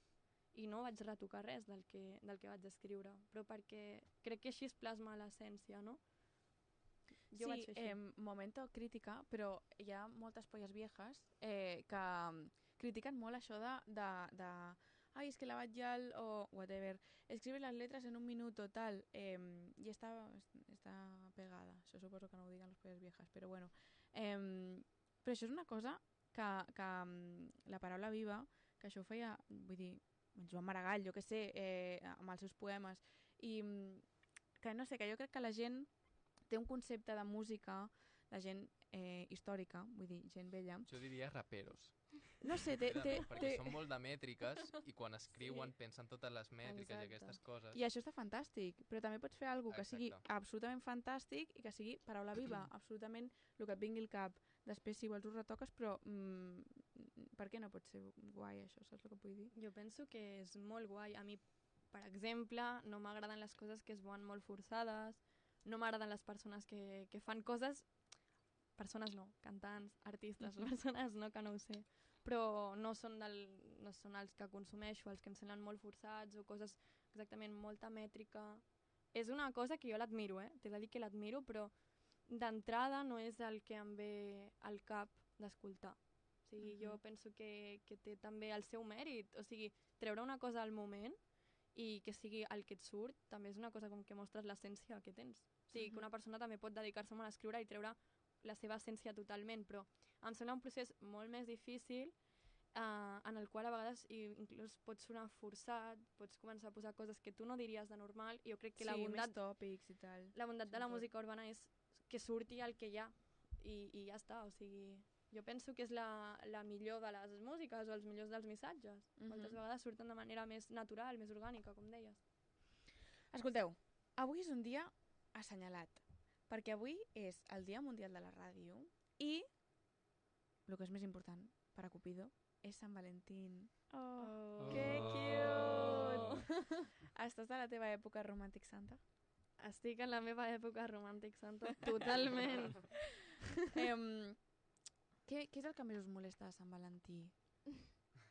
i no vaig retocar res del que vaig escriure, però perquè crec que així es plasma l'essència, no? Jo vaig fer així. Momento crítica, però hi ha moltes polles viejas que critiquen molt això de ai, es que la Batllal o whatever, escribe las letras en 1 minuto, tal, y está pegada. Això suposo que no ho diguen les polles viejas, però bueno. Però això és una cosa que la paraula viva, que això ho feia, vull dir, Joan Maragall, jo què sé, amb els seus poemes, i que no sé, que jo crec que la gent té un concepte de música de gent històrica, vull dir, gent vella. Jo diria raperos. No sé, perquè són molt de mètriques i quan escriuen pensen totes les mètriques i aquestes coses. I això està fantàstic, però també pots fer alguna que sigui absolutament fantàstic i que sigui paraula viva, absolutament el que et vingui al cap. Després, si vols, ho retoques, però per què no pot ser guai això, saps el que vull dir? Jo penso que és molt guai. A mi, per exemple, no m'agraden les coses que es veuen molt forçades, no m'agraden les persones que fan coses... Persones no, cantants, artistes, persones no, que no ho sé. Però no són els que consumeixo, els que em semblen molt forçats o coses exactament molta mètrica. És una cosa que jo l'admiro, t'he de dir que l'admiro, però d'entrada no és el que em ve al cap d'escoltar. O sigui, jo penso que té també el seu mèrit. O sigui, treure una cosa al moment i que sigui el que et surt també és una cosa com que mostres l'essència que tens. O sigui, que una persona també pot dedicar-se molt a escriure i treure la seva essència totalment, però em sembla un procés molt més difícil en el qual a vegades inclús pots sonar forçat, pots començar a posar coses que tu no diries de normal, i jo crec que la bondat, més tòpics i tal. La bondat de la música urbana és que surti el que hi ha i ja està, o sigui, jo penso que és la millor de les músiques o els millors dels missatges. Moltes vegades surten de manera més natural, més orgànica, com deies. Escolteu, avui és un dia assenyalat, perquè avui és el Dia Mundial de la Ràdio i, el que és més important per a Cupido, és Sant Valentín. Oh, que cute! Estàs a la teva època Romàntic Santa? Estic en la meva època Romàntic Santa, totalment. Què és el que més us molesta de Sant Valentí?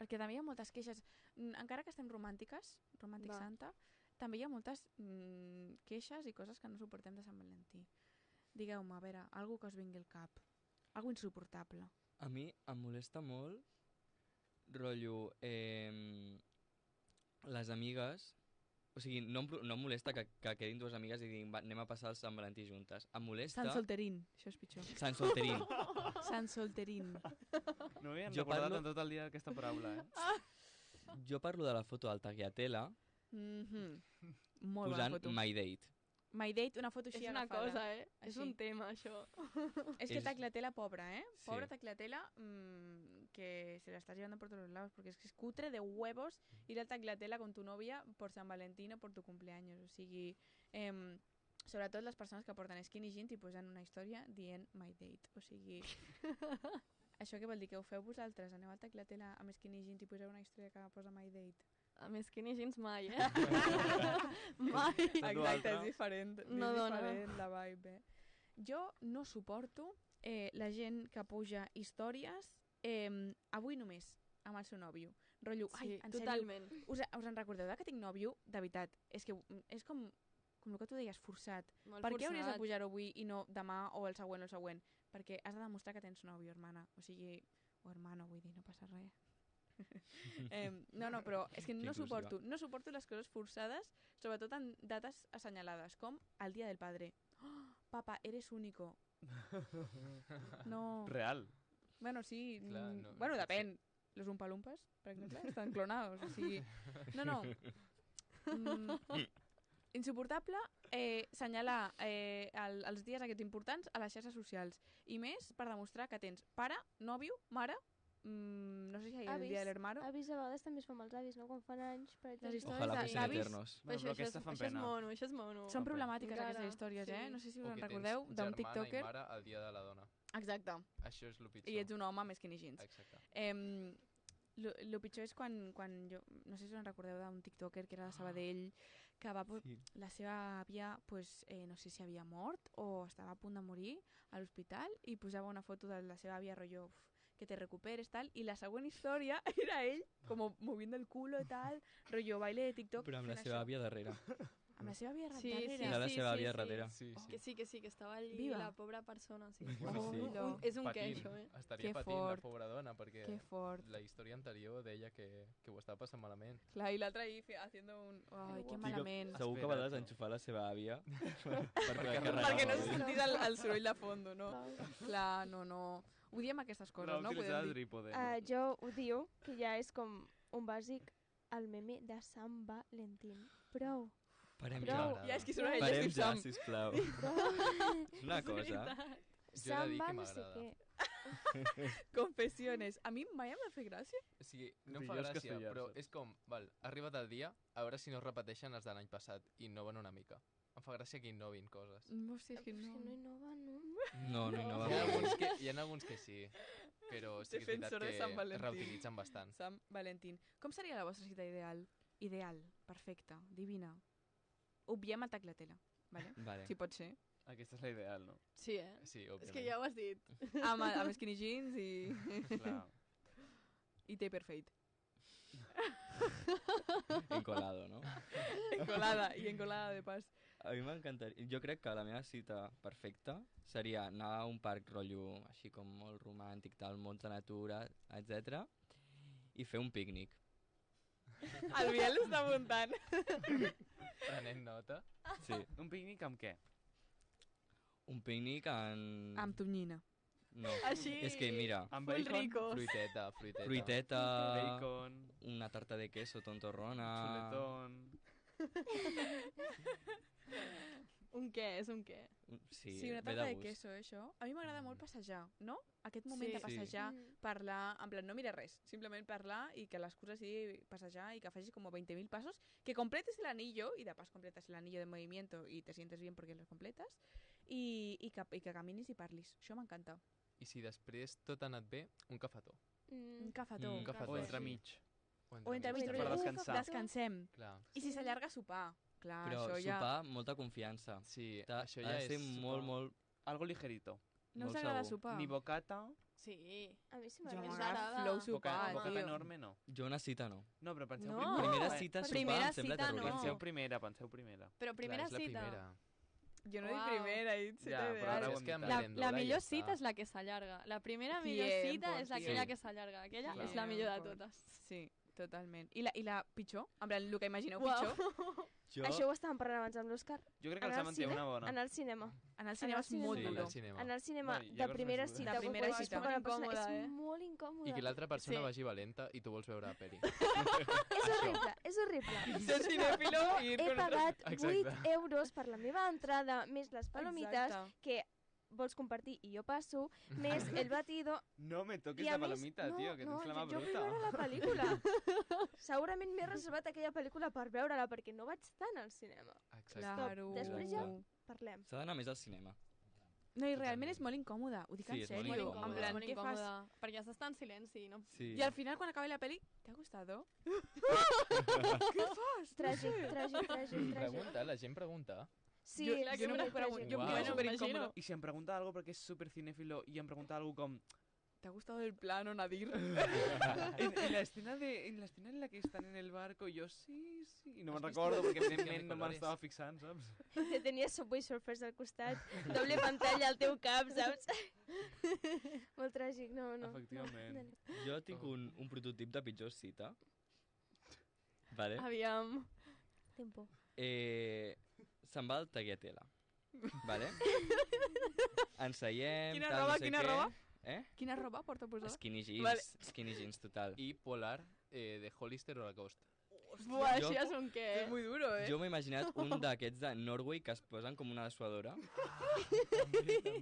Perquè també hi ha moltes queixes. Encara que estem romàntiques, Romàntic Santa, també hi ha moltes queixes i coses que no suportem de Sant Valentí. Digueu-me, a veure, algú que us vingui al cap. Algo insuportable. A mi em molesta molt, rotllo, les amigues... O sigui, no em molesta que quedin dues amigues i diguin, va, anem a passar el Sant Valentí juntes. Em molesta... Sant Solterín, això és pitjor. Sant Solterín. Sant Solterín. No m'he recordat en tot el dia aquesta paraula, Jo parlo de la foto del Tagliatella Molt bona posant foto. My Date. My Date, una foto així és una agafada. cosa, Així. És un tema, això. És que Tagliatella, pobra, Sí. Pobra Tagliatella, que se la estás llevando por todos los lados, porque es que es cutre de huevos ir al Tagliatella con tu novia por San Valentín o por tu cumpleaños. O sigui, sobretot les persones que porten skinny jeans i posen una història dient My Date. O sigui, això què vol dir? Que ho feu vosaltres? Aneu al Tagliatella amb skinny jeans i poseu una història que posa My Date? Amb skinny jeans mai, mai. Exacte, és diferent. No és dona. diferent la vibe, Jo no suporto la gent que puja històries avui només, amb el seu nòvio. Rotllo, Sí, en totalment. sèrio, us en recordeu que tinc nòvio? De veritat, és que és com el que tu deies, forçat. Molt Per què hauries de forçat. pujar avui i no demà o el següent o el següent? Perquè has de demostrar que tens nòvio, hermana. O sigui, o hermano, vull dir, no passa res. No, però és que no suporto les coses forçades, sobretot en dates assenyalades, com el Dia del Padre. Oh, papa, eres único. No. Real. Bueno, sí. Clar, no, bueno, no pot depèn. Los Umpalumpas, per exemple, estan clonados. O sigui... No. Insuportable assenyalar els dies aquests importants a les xarxes socials. I més per demostrar que tens pare, nòvio, mare, no sé si hi ha el dia de l'hermano. Avis a vegades també es fa amb els avis, no? Quan fan anys, per exemple. Les històries Ojalà de- fossin d'avis eternos. Bueno, però aquestes fan Això és pena. mono, això és mono. són problemàtiques Encara, aquestes històries, sí. No sé si O us en que recordeu tens d'un germana tiktoker. i mare el dia de la dona. Exacte. Això és el pitjor. I ets un home amb skinny jeans. Exacte. Lo pitjor és quan jo, no sé si us en recordeu d'un tiktoker que era de Sabadell, que va la seva àvia, pues, no sé si havia mort o estava a punt de morir a l'hospital i posava una foto de la seva àvia rotllo que te recuperes tal, i la següent història era ell com moviendo el culo i tal, rotllo baile de TikTok Però amb la fent seva això. àvia darrere. Amb la seva àvia Sí, darrere. Era la seva àvia darrere. Sí, sí. Que sí, que estava allí Viva. la pobra persona. Sí. Bueno, sí. És un Patint. queixo, Estaria Que patint fort. la pobra dona perquè Que fort. la història anterior deia que ho estava passant malament. Clar, i l'altre ahí haciendo un... Ai, que malament. Segur que va desenxufar la seva àvia per poder carregar Perquè no el se mòbil. sentís el soroll de fondo, no? Clar, no. Odiem aquestes coses, no? Utilitzar Podem el dir. trípode. Jo odio, que ja és com un bàsic, el meme de Sant Valentín. Prou. Parem Prou. ja. Ja, és que són elles Parem que ja, som. sisplau. És una cosa. Jo he de dir Samba, que no sé m'agrada. què. Confessiones. A mi mai em va fer gràcia. O sigui, no em Sí, fa jo és gràcia, castellà, però saps? és com, val, ha arribat el dia, a veure si no es repeteixen els de l'any passat i innoven una mica. Em fa gràcia que innovin coses. Hòstia, és que És no. que no innova, no? No, no, no va Hi ha molt. alguns que sí, però sí que és veritat Defensor de Sant que Valentín. es reutilitzen bastant. Sant Valentín. Com seria la vostra cita ideal? Ideal, perfecta, divina. Obviem el taclatela, vale? Vale. Si pot ser. Aquesta és la ideal, no? Sí, Sí, És òbviament. que ja ho has dit. Amb skinny jeans i... Clar. I taper fade. Encolado, no? Encolada, i encolada de pas. A mi m'encantaria... Jo crec que la meva cita perfecta seria anar a un parc rotllo així com molt romàntic, tal, molta natura, etc. I fer un pícnic. El Biel està apuntant. Prenent nota. Sí. Un pícnic amb què? Un pícnic en... Amb tonyina. No. Així... És que mira, Amb Full bacon? ricos. Fruiteta. fruiteta, Bacon, una tarta de queso tontorrona... chuletón... Un què, és un què. Sí, Sí, una ve tarta de gust. queso, això. A mi m'agrada molt passejar, no? Aquest moment Sí. de passejar, Mm. parlar, en plan, no mirar res, simplement parlar i que l'excusa sigui passejar y que facis como 20.000 pasos, que completes el anillo y de pas completas el anillo de movimiento y te sientes bien porque lo completas y que caminis i parlis. Això m'encanta. I si després tot ha anat bé, un cafetó. Un cafetó. Un cafetó. O Sí. entremig. O entremig. Per descansar. Descansem. Clar. I si s'allarga sopar. Clar, Però això ja... sopar, molta confiança. Sí, Ha això de ja ser és... molt, molt... Algo ligerito. No us molt agrada segur. sopar? Ni bocata, Sí. A mi sí Jo m'agrada. m'agrada flow sopar, bocata tio. enorme no. Jo una cita no. No, però penseu... No. Primera cita, sopar, Primera em sembla cita, no. terrorífic. Penseu primera. Però primera Clar, és la cita... primera. Jo no he dit Uau. primera, he dit cita Ja, però ideal. ara ho és hem que amb dit. La merendona millor ja cita està. és la que s'allarga. La primera Tiempo, millor cita és aquella sí. que s'allarga. Aquella Clar. és la millor de Tiempo. totes. Sí, totalment. I la pitjor? En plan, el que imagineu Uau. pitjor? Jo... Això ho estàvem parlant abans amb l'Òscar. Jo crec que el Sam en té una bona. Anar al cinema. Anar al cinema és molt Sí. duro. Al cinema. Anar al cinema No, hi ha de coses primera més cita. De primera quan cita. estàs amb una persona, Incòmode, és eh? molt incòmode. I que l'altra persona Sí. vagi valenta i tu vols veure la peli. És horrible, és horrible. Ser cinèfilo i ir He con otra... pagat Exacte. 8 euros per la meva entrada, més les palomites, Exacte. que vols compartir i jo passo, més el batido. No me toques I a la més, palomita, tio, que tens la mà jo vull bruta. veure la pel·lícula. Segurament m'he reservat aquella pel·lícula per veure-la, perquè no vaig tant al cinema. Exacte. Claro. Després ja Exacte. parlem. S'ha d'anar més al cinema. No, i realment és molt incòmode, ho dic Sí, en és molt sèrio. incòmode. En plan, molt què fas? incòmode, perquè has d'estar en silenci. No? Sí. I al final, quan acabi la peli, ¿te ha gustado? Tràgic, tràgic, tràgic. Pregunta, la gent pregunta. Sí, Jo- és jo no supertràgic. puc preguntar, jo em Uau. quedo Bueno, superincòmoda. I si em pregunta algo perquè és super cinéfilo i em pregunta algo com... ¿Te ha gustado el plano, Nadir? en la escena en la que estan en el barco, jo sí, sí... I no me'n Has vist recordo la perquè de evidentment no me'n colores? estava fixant, saps? Que tenia Subway Surfers al costat, doble pantalla al teu cap, saps? Molt tràgic, no, no. Efectivament. Jo tinc un prototip de pitjor cita. Vale? Aviam. Tempo. Se'n va al tagliatella. Vale? Ens seiem, Quina tal, roba, no sé quina què. roba? Eh? Quina roba porta posada? Skinny jeans, Vale. skinny jeans total. I Polar de Hollister o Lacoste. Buah, Jo- això ja és un què. És muy duro, eh? Jo m'he imaginat un d'aquests de Norway que es posen com una dessuadora.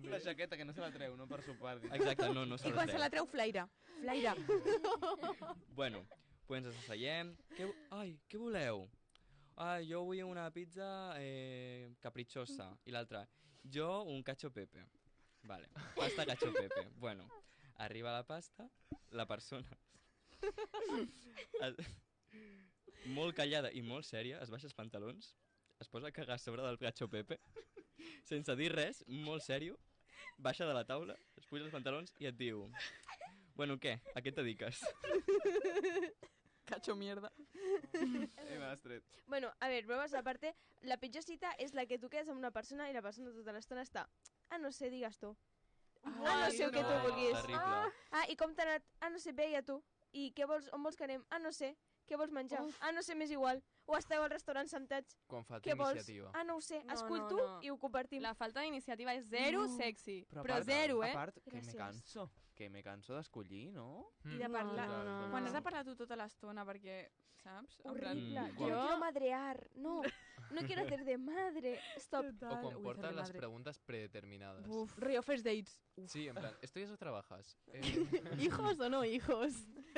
La jaqueta que no se la treu, no per sopar. dic. Exacte, no I se quan la se la treu, flaire. Flaire. Bueno, pues ens asseiem. Què voleu? Jo vull una pizza caprichosa. I l'altra, jo un cacio pepe. Vale, pasta cacio pepe. Bueno, arriba la pasta, la persona molt callada i molt sèria, es baixa els pantalons, es posa a cagar a sobre del cacio pepe, sense dir res, molt sèrio, baixa de la taula, es puja els pantalons i et diu: bueno, què? A què et dediques? Cacho mierda. M'has tret. Bueno, a ver, bromes aparte, la pitjor cita és la que tu quedes amb una persona i la persona tota l'estona està no sé, digues tu. No sé el que tu vulguis. Terrible. I com t'ha anat? No sé, veia tu. I què vols, on vols que anem? No sé. Què vols menjar? Ah, no sé, m'és igual. O esteu al restaurant sentats. Quan falta Què vols? iniciativa. Ah, no ho sé. No, Esculto no. i ho compartim. La falta d'iniciativa és zero sexy. Però, Però zero, a part, que me Gràcies. canso. Que me canso d'escollir, no? I de No, parlar... no, no, Quan no. has de parlar tu tota l'estona perquè, saps? En plan, Horrible. Mm, Yo no jo- quiero madrear. No. No quiero hacer de madre. Stop. O quan Uy, porta hacerle les madre. preguntes predeterminades. Uf, rollo first dates. Sí, en plan, ¿estudias o trabajas? Hijos o no hijos?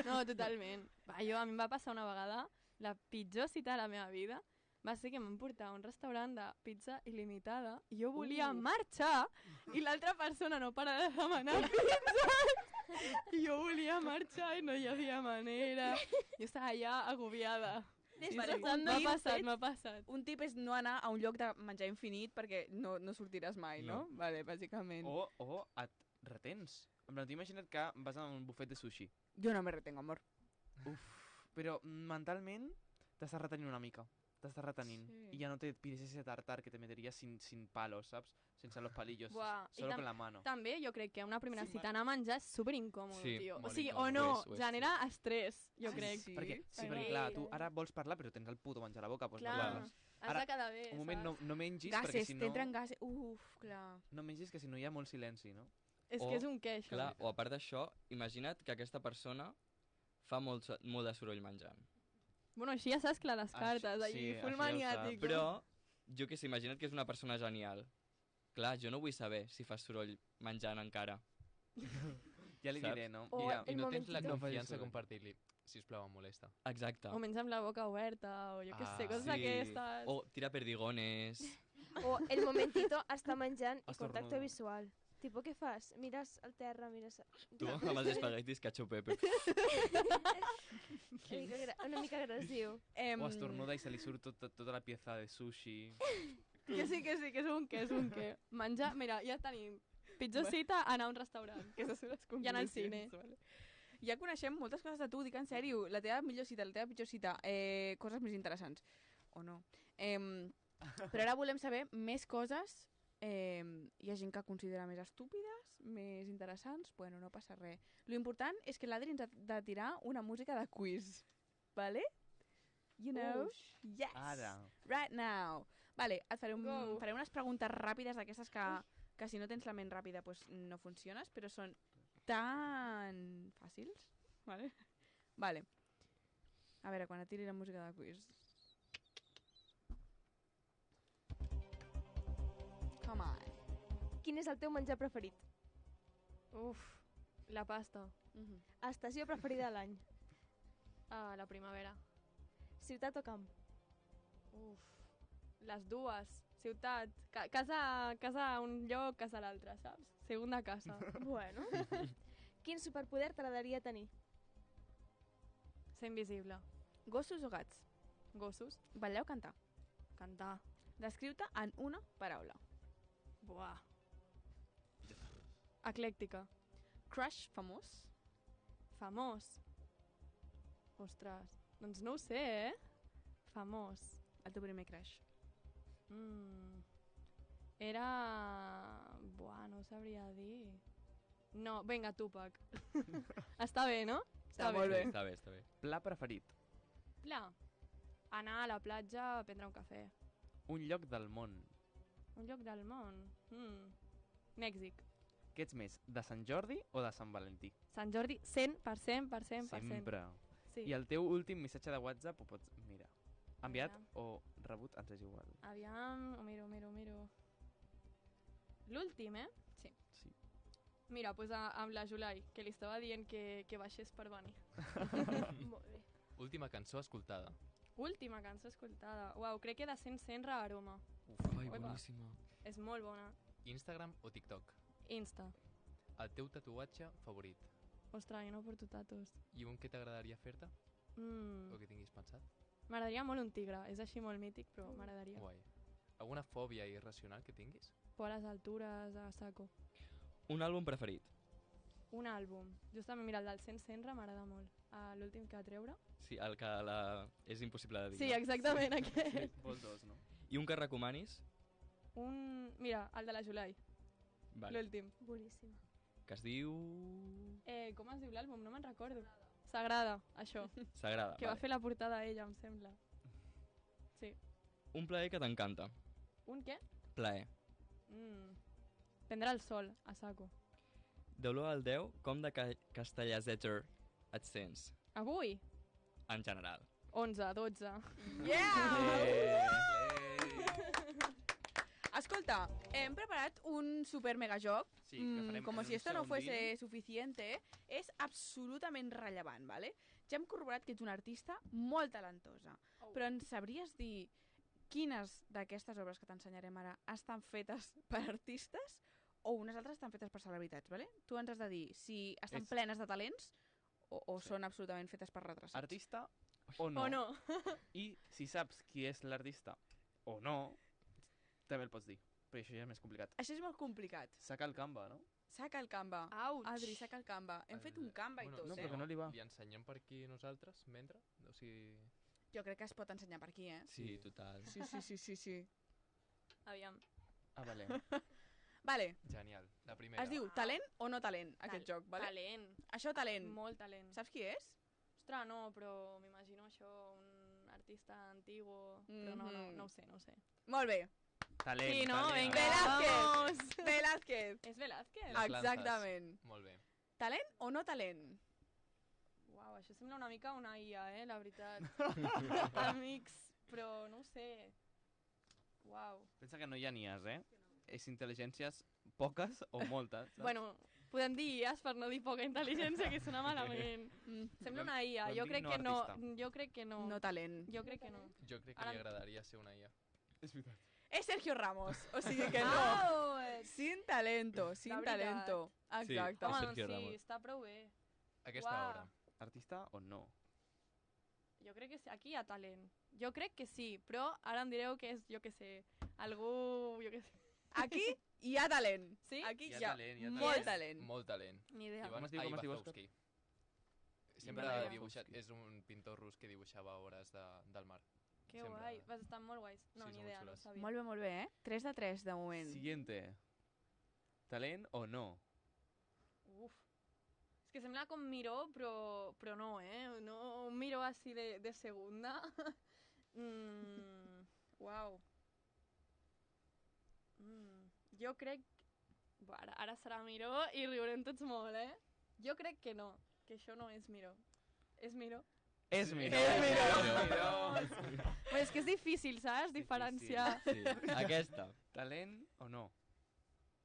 No, totalment. Va, a mi em va passar una vegada, la pitjor cita de la meva vida, va ser que em van portar a un restaurant de pizza il·limitada i jo volia marxar i l'altra persona no para de demanar pizza i jo volia marxar i no hi havia manera. Jo estava ja agobiada. Sí, Vale, sí, un m'ha tip passat, fet- m'ha passat. Un tip és no anar a un lloc de menjar infinit perquè no sortiràs mai, no? Vale, bàsicament. O et retens. En plan, t'ho imagina't que vas a un bufet de sushi. Jo no me retengo, amor. Uf, però mentalment t'estàs retenint una mica. T'estàs retenint. Sí. Y ya no te pides ese tartar que te meterías sin palos, ¿sabes? Sense los palillos. Buah, i Solo con la mano. També jo crec que una primera cita anar a menjar és superincòmode, Sí, tio. O molt sigui, o incòmode, no, ho és, genera estrès, jo crec. Sí. Perquè, sí, Ai, perquè no. clar, tu ara vols parlar però tens el puto menjar a la boca. Doncs Clar, no has parles. de Ara, quedar bé, un moment, saps? no mengis perquè Gases, si no... t'entren gases. Uf, clar. No mengis que si no hi ha molt silenci, no? És O- que és un què, això. Clar, o a part d'això, imagina't que aquesta persona fa molt de soroll menjant. Bueno, així ja saps que la descartes, Així- allí, sí, full així ja ho maniàtic. Però, jo que sé, imagina't que és una persona genial. Clar, jo no vull saber si fas soroll menjant encara. Ja li Saps? diré, no? O Mira, I no tens la momentito. confiança de soroll. compartir-li. Sisplau, em molesta. Exacte. O menja amb la boca oberta, o jo què sé, Ah, coses Sí. d'aquestes. O tira perdigones. O el momentito està menjant i Estornudo. contacte visual. Tipo, què fas? Mires al terra, mires... Tu amb els espaguetis cacio pepe. Una mica agressiu. o estornuda i se li surt tota la pieza de sushi. Que sí, que és un què, és un què. Menjar, mira, ja tenim pitjor cita anar a un restaurant. Aquestes són les I anar al conclusions, cine. Vale. Ja coneixem moltes coses de tu, dic en sèrio. La teva millor cita, la teva pitjor cita, coses més interessants. O no. Però ara volem saber més coses. Hi ha gent que considera més estúpides, més interessants. Bueno, no passa res. Lo important és que l'Adri ens ha de tirar una música de quiz. Vale? You know? Yes! Ara. Right now. Vale, et faré, Go. faré unes preguntes ràpides d'aquestes que si no tens la ment ràpida pues, no funciones, però són tan fàcils. Vale? Vale. A veure, quan et tiri la música de quiz. Come on. Quin és el teu menjar preferit? Uf, la pasta. Estació preferida de l'any? A la primavera. Ciutat o camp? Uf, les dues. Ciutat. Casa a un lloc, casa a l'altre, saps? Segunda casa. Bueno. Quin superpoder t'agradaria tenir? Ser invisible. Gossos o gats? Gossos. Ballar o cantar? Cantar. Descriu-te en una paraula. Buah. Eclèctica. Crush famós? Famós. Ostres, doncs no ho sé, Famós. El teu primer crush. Era... Buah, no ho sabria dir. No, vinga, Tupac. Està bé, no? Està molt bé. Està bé, està bé. Pla preferit. Pla. Anar a la platja a prendre un cafè. Un lloc del món. Un lloc del món. Mèxic. Què ets més, de Sant Jordi o de Sant Valentí? Sant Jordi, 100%. Sempre. Sí. I el teu últim missatge de WhatsApp ho pots mirar. Enviat Aviam. o rebut, ens és igual. Aviam, ho miro. L'últim, Sí. Sí. Mira, doncs amb la Julai, que li estava dient que baixés per venir. Molt bé. Última cançó escoltada. Última cançó escoltada. Uau, crec que de 100 Senra Aroma. Ai, Uepa. boníssima. És molt bona. Instagram o TikTok? Insta. El teu tatuatge favorit? Ostres, jo no porto tatos. I un que t'agradaria fer-te? O que tinguis pensat? M'agradaria molt un tigre. És així molt mític, però m'agradaria. Guai. Alguna fòbia irracional que tinguis? Por a les altures, a saco. Un àlbum preferit? Un àlbum. Justament, mira, el del 100 Senra m'agrada molt. L'últim que va treure. Sí, el que és impossible de dir. Sí, no? exactament, aquest. Vols dos, no? I un que recomanis? Mira, el de la Julai. Vale. L'últim. Boníssima. Que es diu... Com es diu l'àlbum? No me'n recordo. S'agrada, això. S'agrada, Que va vale. fer la portada ella, em sembla. Sí. Un plaer que t'encanta. Un què? Plaer. Prendre el sol, a saco. De l'1 al 10, com de castellàseter et sents? Avui? En general. 11, 12. Escolta, hem preparat un super mega joc. Sí, que farem Como en si un esto no fuese segundín. suficiente. És absolutament rellevant, ¿vale? Ja hem corroborat que ets una artista molt talentosa. Però ens sabries dir quines d'aquestes obres que t'ensenyarem ara estan fetes per artistes o unes altres estan fetes per celebritats, ¿vale? Tu ens has de dir si estan plenes de talents o són absolutament fetes per retrasats. Artista o no. O no. I si saps qui és l'artista o no, també el pots dir. Però això ja és més complicat. Això és molt complicat. Saca el Canva, no? Saca el Canva. Auts. Adri, saca el Canva. Hem fet un Canva i tot, no, però que no li va. Li ensenyem per aquí nosaltres, mentre? O sigui... Jo crec que es pot ensenyar per aquí, eh? Sí, total. Sí. Aviam. Ah, vale. Vale. Genial. La primera. Es diu talent o no talent, aquest joc, vale? Talent. Això talent. Molt talent. Saps qui és? Ostres, no, però m'imagino això, un artista antigo, però no ho sé. Molt bé. Talent, Sí, no? talent. Venga, Velázquez. És Velázquez? Les Exactament. plantes. Molt bé. Talent o no talent? Uau, això sembla una mica una IA, la veritat. Amics, però no ho sé. Uau. Pensa que no hi ha nies, És intel·ligències poques o moltes. Saps? Bueno, podem dir IAs per no dir poca intel·ligència, que sona malament. Sembla una IA, Podem jo dir crec no que no. artista. Jo crec que no. No talent. Jo crec que no. Jo crec que Ara- li agradaria ser una IA. És veritat. És Sergio Ramos, o sigui que no. Au! Sin talento, sin De veritat. talento. Sí. Exacte. Home, Home, Sergio sí, Ramos. està prou bé. Aquesta Uau. obra. Artista o no? Jo crec que sí. Aquí hi ha talent. Jo crec que sí, però ara em direu que és, jo que sé, algú... Jo que sé. Aquí hi ha talent. Sí? Aquí Hi ha hi ha talent, hi ha molt talent. talent. Molt talent. Ni idea. Com es diu, com es diu, Òscar? Ivanowski. Sempre Ivanowski. ha dibuixat, és un pintor rus que dibuixava obres del mar. Que sempre. guai. Vas estar molt guais. No, Sí, ni són idea, molt no xules. sabia. Molt bé, 3 de 3 de moment. Siguiente. Talent o no? Uf. És que sembla com Miró, però no, No, un Miró així de segunda. Uau. Jo crec... Buah, ara serà Miró i riurem tots molt, Jo crec que no, que això no és Miró. És Miró? És Miró. Però és que és difícil, saps? Diferenciar. Sí. Aquesta. Talent o no?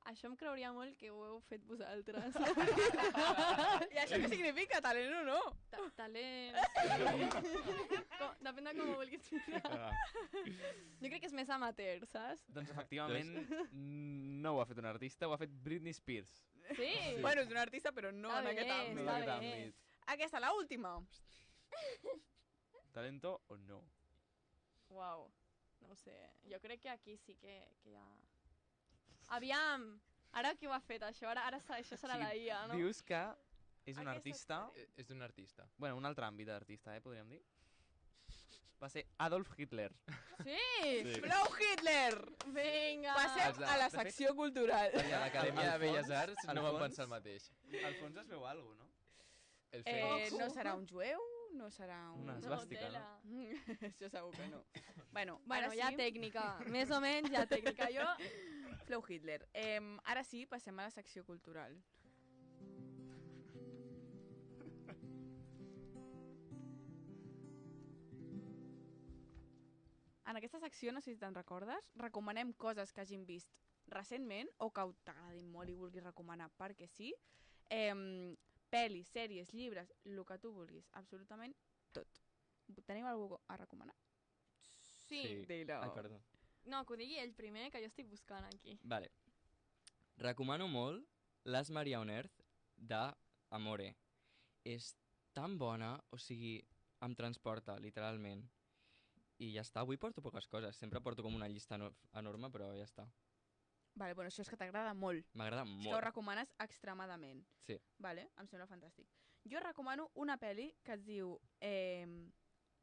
Això em creuria molt que ho heu fet vosaltres. I això què significa, talent o no? Talent... Depèn de com ho vulguis mirar. Jo crec que és més amateur, saps? Doncs efectivament no ho ha fet un artista, ho ha fet Britney Spears. Sí. Bueno, és un artista, però no Està en aquest bé, àmbit. està en aquest bé. àmbit. Aquesta, la última. Talento o no? Uau, no ho sé. Jo crec que aquí sí que hi ha... Aviam! Ara qui ho ha fet, això? Ara això serà la IA, no? Dius que és un Aquesta artista... És d'un artista. Bueno, un altre àmbit d'artista, podríem dir. Va ser Adolf Hitler. Sí! Blau Hitler! Vinga! Passem a la de fet- secció cultural. I a l'Acadèmia de Belles Arts al no van fons- pensar el mateix. Al fons es veu alguna cosa, no? El Fènix. No serà un jueu? No serà un... Una No, esvàstica, tela. no? Això segur que no. Bueno, Bueno, ara hi ha sí, tècnica. Més o menys hi ha tècnica. Jo... Flow Hitler. Ara sí, passem a la secció cultural. En aquesta secció, no sé si te'n recordes, recomanem coses que hagin vist recentment o que t'agradin molt i vulguis recomanar perquè sí. Pel·lis, sèries, llibres, el que tu vulguis, absolutament tot. Teniu alguna cosa a recomanar? Sí. Dilo. Ai, perdó. No, que ho digui ell primer, que jo estic buscant aquí. Vale. Recomano molt Last Maria on Earth d'Amore. És tan bona, o sigui, em transporta, literalment. I ja està, avui porto poques coses. Sempre porto com una llista enorme, però ja està. Vale, bueno, això és que t'agrada molt. M'agrada És que ho molt. recomanes extremadament. Sí. Vale, em sembla fantàstic. Jo recomano una pel·li que es diu...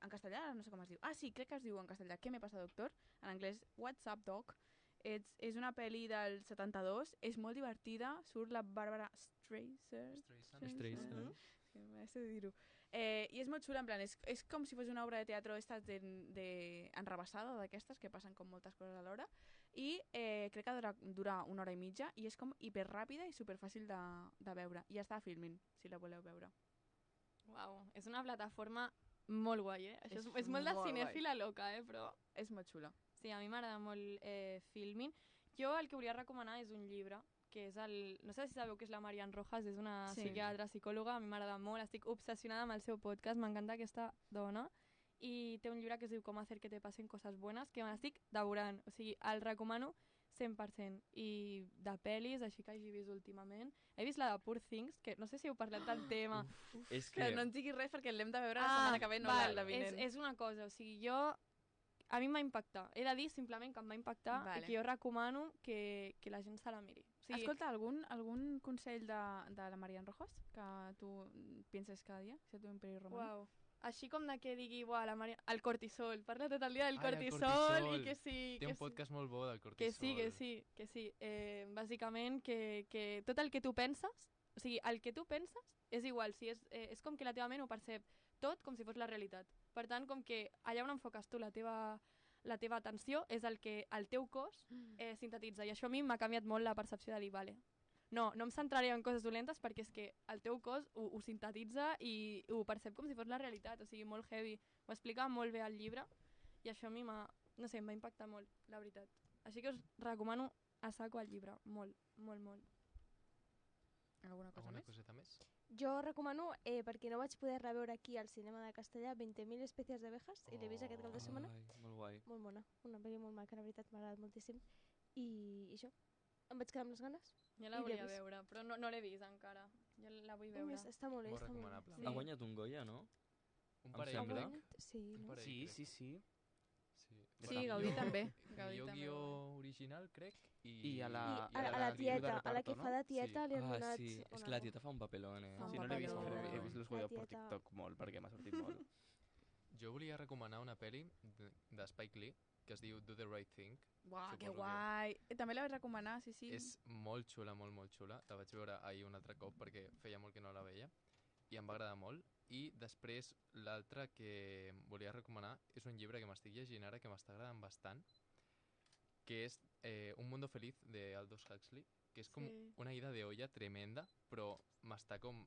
en castellà, no sé com es diu. Ah, sí, crec que es diu en castellà ¿Qué me pasa, doctor? En anglès, What's up, doc? És una pel·li del 72, és molt divertida, surt la Bàrbara Streisand. Streisand. Que m'haig de dir-ho. I és molt xula, en plan, és com si fos una obra de teatre enrebaçada d'aquestes, que passen com moltes coses alhora, i crec que dura 1 hora i mitja, i és com hiperràpida i superfàcil de veure. I està a Filmin, si la voleu veure. Uau, és una plataforma molt guai, Això és molt de cinèfila loca, però... És molt xula. Sí, a mi m'agrada molt Filmin. Jo el que volia recomanar és un llibre, que és el... No sé si sabeu que és la Marian Rojas, és una psiquiatra, psicòloga, a mi m'agrada molt, estic obsessionada amb el seu podcast, m'encanta aquesta dona, i té un llibre que es diu Com hacer que te pasen cosas buenas, que me l'estic devorant, o sigui, el recomano 100%. I de pel·lis, així que hagi vist últimament, he vist la de Poor Things, que no sé si heu parlat del tema. És que no ens diguis res perquè l'hem de veure la setmana que ve, no la vinent. És una cosa, o sigui, a mi em va impactar. He de dir simplement que em va impactar i que jo recomano que la gent se la miri. O sigui, escolta, algun consell de la Marian Rojas que tu penses cada dia? Si tu imperi romano? Uau. Així com de que digui, el cortisol, parla tot el dia del cortisol i que sí... Té un podcast molt bo del cortisol. Que sí. Bàsicament, que tot el que tu penses, o sigui, el que tu penses és igual, és com que la teva ment ho percep tot com si fos la realitat. Per tant, com que allà on enfoques tu la teva atenció és el que el teu cos sintetitza. I això a mi m'ha canviat molt la percepció de dir, vale, no em centraré en coses dolentes perquè és que el teu cos ho sintetitza i ho percep com si fos la realitat, o sigui, molt heavy. Ho explica molt bé al llibre i això a mi em va impactar molt, la veritat. Així que us recomano a saco el llibre, molt, molt, molt. Alguna coseta més? Jo recomano, perquè no vaig poder reveure aquí al cinema de Castellà, 20.000 espècies d'abejas, i l'he vist aquest cap de setmana. Molt guai. Molt bona, una pel·li molt maca, la veritat m'ha agradat moltíssim. I això, em vaig quedar amb les ganes. Jo la volia veure, però no l'he vist encara. Jo la vull veure. Està molt bé, està molt bé. Ha guanyat un Goya, no? Un parell. Sí. Sí, Gaudí també. Millor guió original, crec. I a la tieta, a la que fa de tieta li han donat... Sí, és que la tieta fa un papelón, Sí, no l'he vist, he vist l'escollidor per TikTok molt, perquè m'ha sortit molt. Jo volia recomanar una pel·li de Spike Lee, que es diu Do the Right Thing. Uau, que guai! També la vaig recomanar, sí. És molt xula, molt, molt xula. La vaig veure ahir un altre cop perquè feia molt que no la veia i em va agradar molt. I després l'altre que volia recomanar és un llibre que m'estic llegint ara que m'està agradant bastant, que és Un mundo feliz de Aldous Huxley, que és com una ida de olla tremenda, però m'està com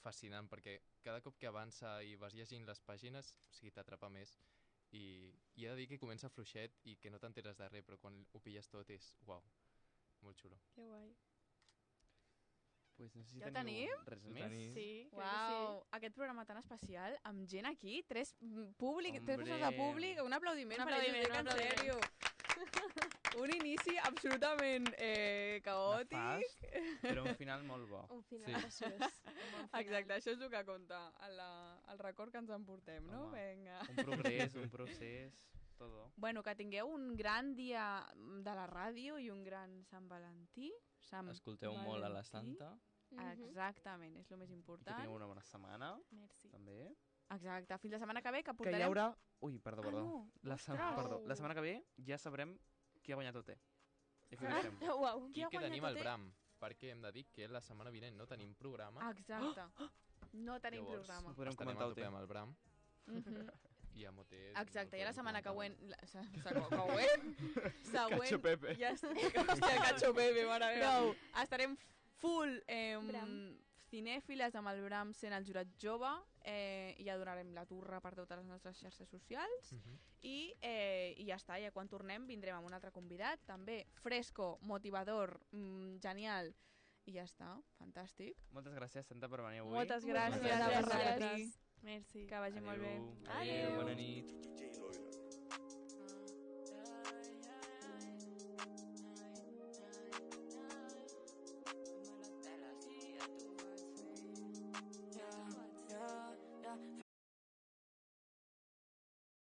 fascinant perquè cada cop que avança i vas llegint les pàgines, o sigui, t'atrapa més. I he de dir que comença fluixet i que no t'enteres de res, però quan ho pilles tot és, uau, molt xulo. Que guai. Pues no sé si ja tenim res més. Sí, uau, aquest programa tan especial amb gent aquí, tres persones de públic, un aplaudiment per ells, en sèrio. Un inici absolutament caòtic. Nefast, però un final molt bo. Un final preciós. Exacte, això és el que compta, el record que ens emportem, no? Vinga. Un procés, todo. Bueno, que tingueu un gran dia de la ràdio i un gran Sant Valentí. Escolteu molt a la Santa. Exactament, és el més important. I que tingueu una bona setmana. Merci. També. Exacte, fins la setmana que ve que portarem... Que hi haurà... Ui, perdó. No. La setmana que ve ja sabrem qui ha guanyat el té. Uau. I que tenim el Bram, perquè hem de dir que la setmana vinent no tenim programa. Exacte. No tenim programa. Podrem comentar el té. Amb el Bram. I amb OT. Exacte, i la setmana següent... Cacho Pepe. Hòstia, Cacho Pepe, mare meva. Estarem full cinèfiles amb el Bram sent el jurat jove i ja donarem la turra per totes les nostres xarxes socials i ja està, ja quan tornem vindrem amb un altre convidat, també fresco, motivador, genial i ja està, fantàstic. Moltes gràcies, Santa, per venir avui. Moltes gràcies. Merci. Que vagi molt bé. Adéu, bona nit.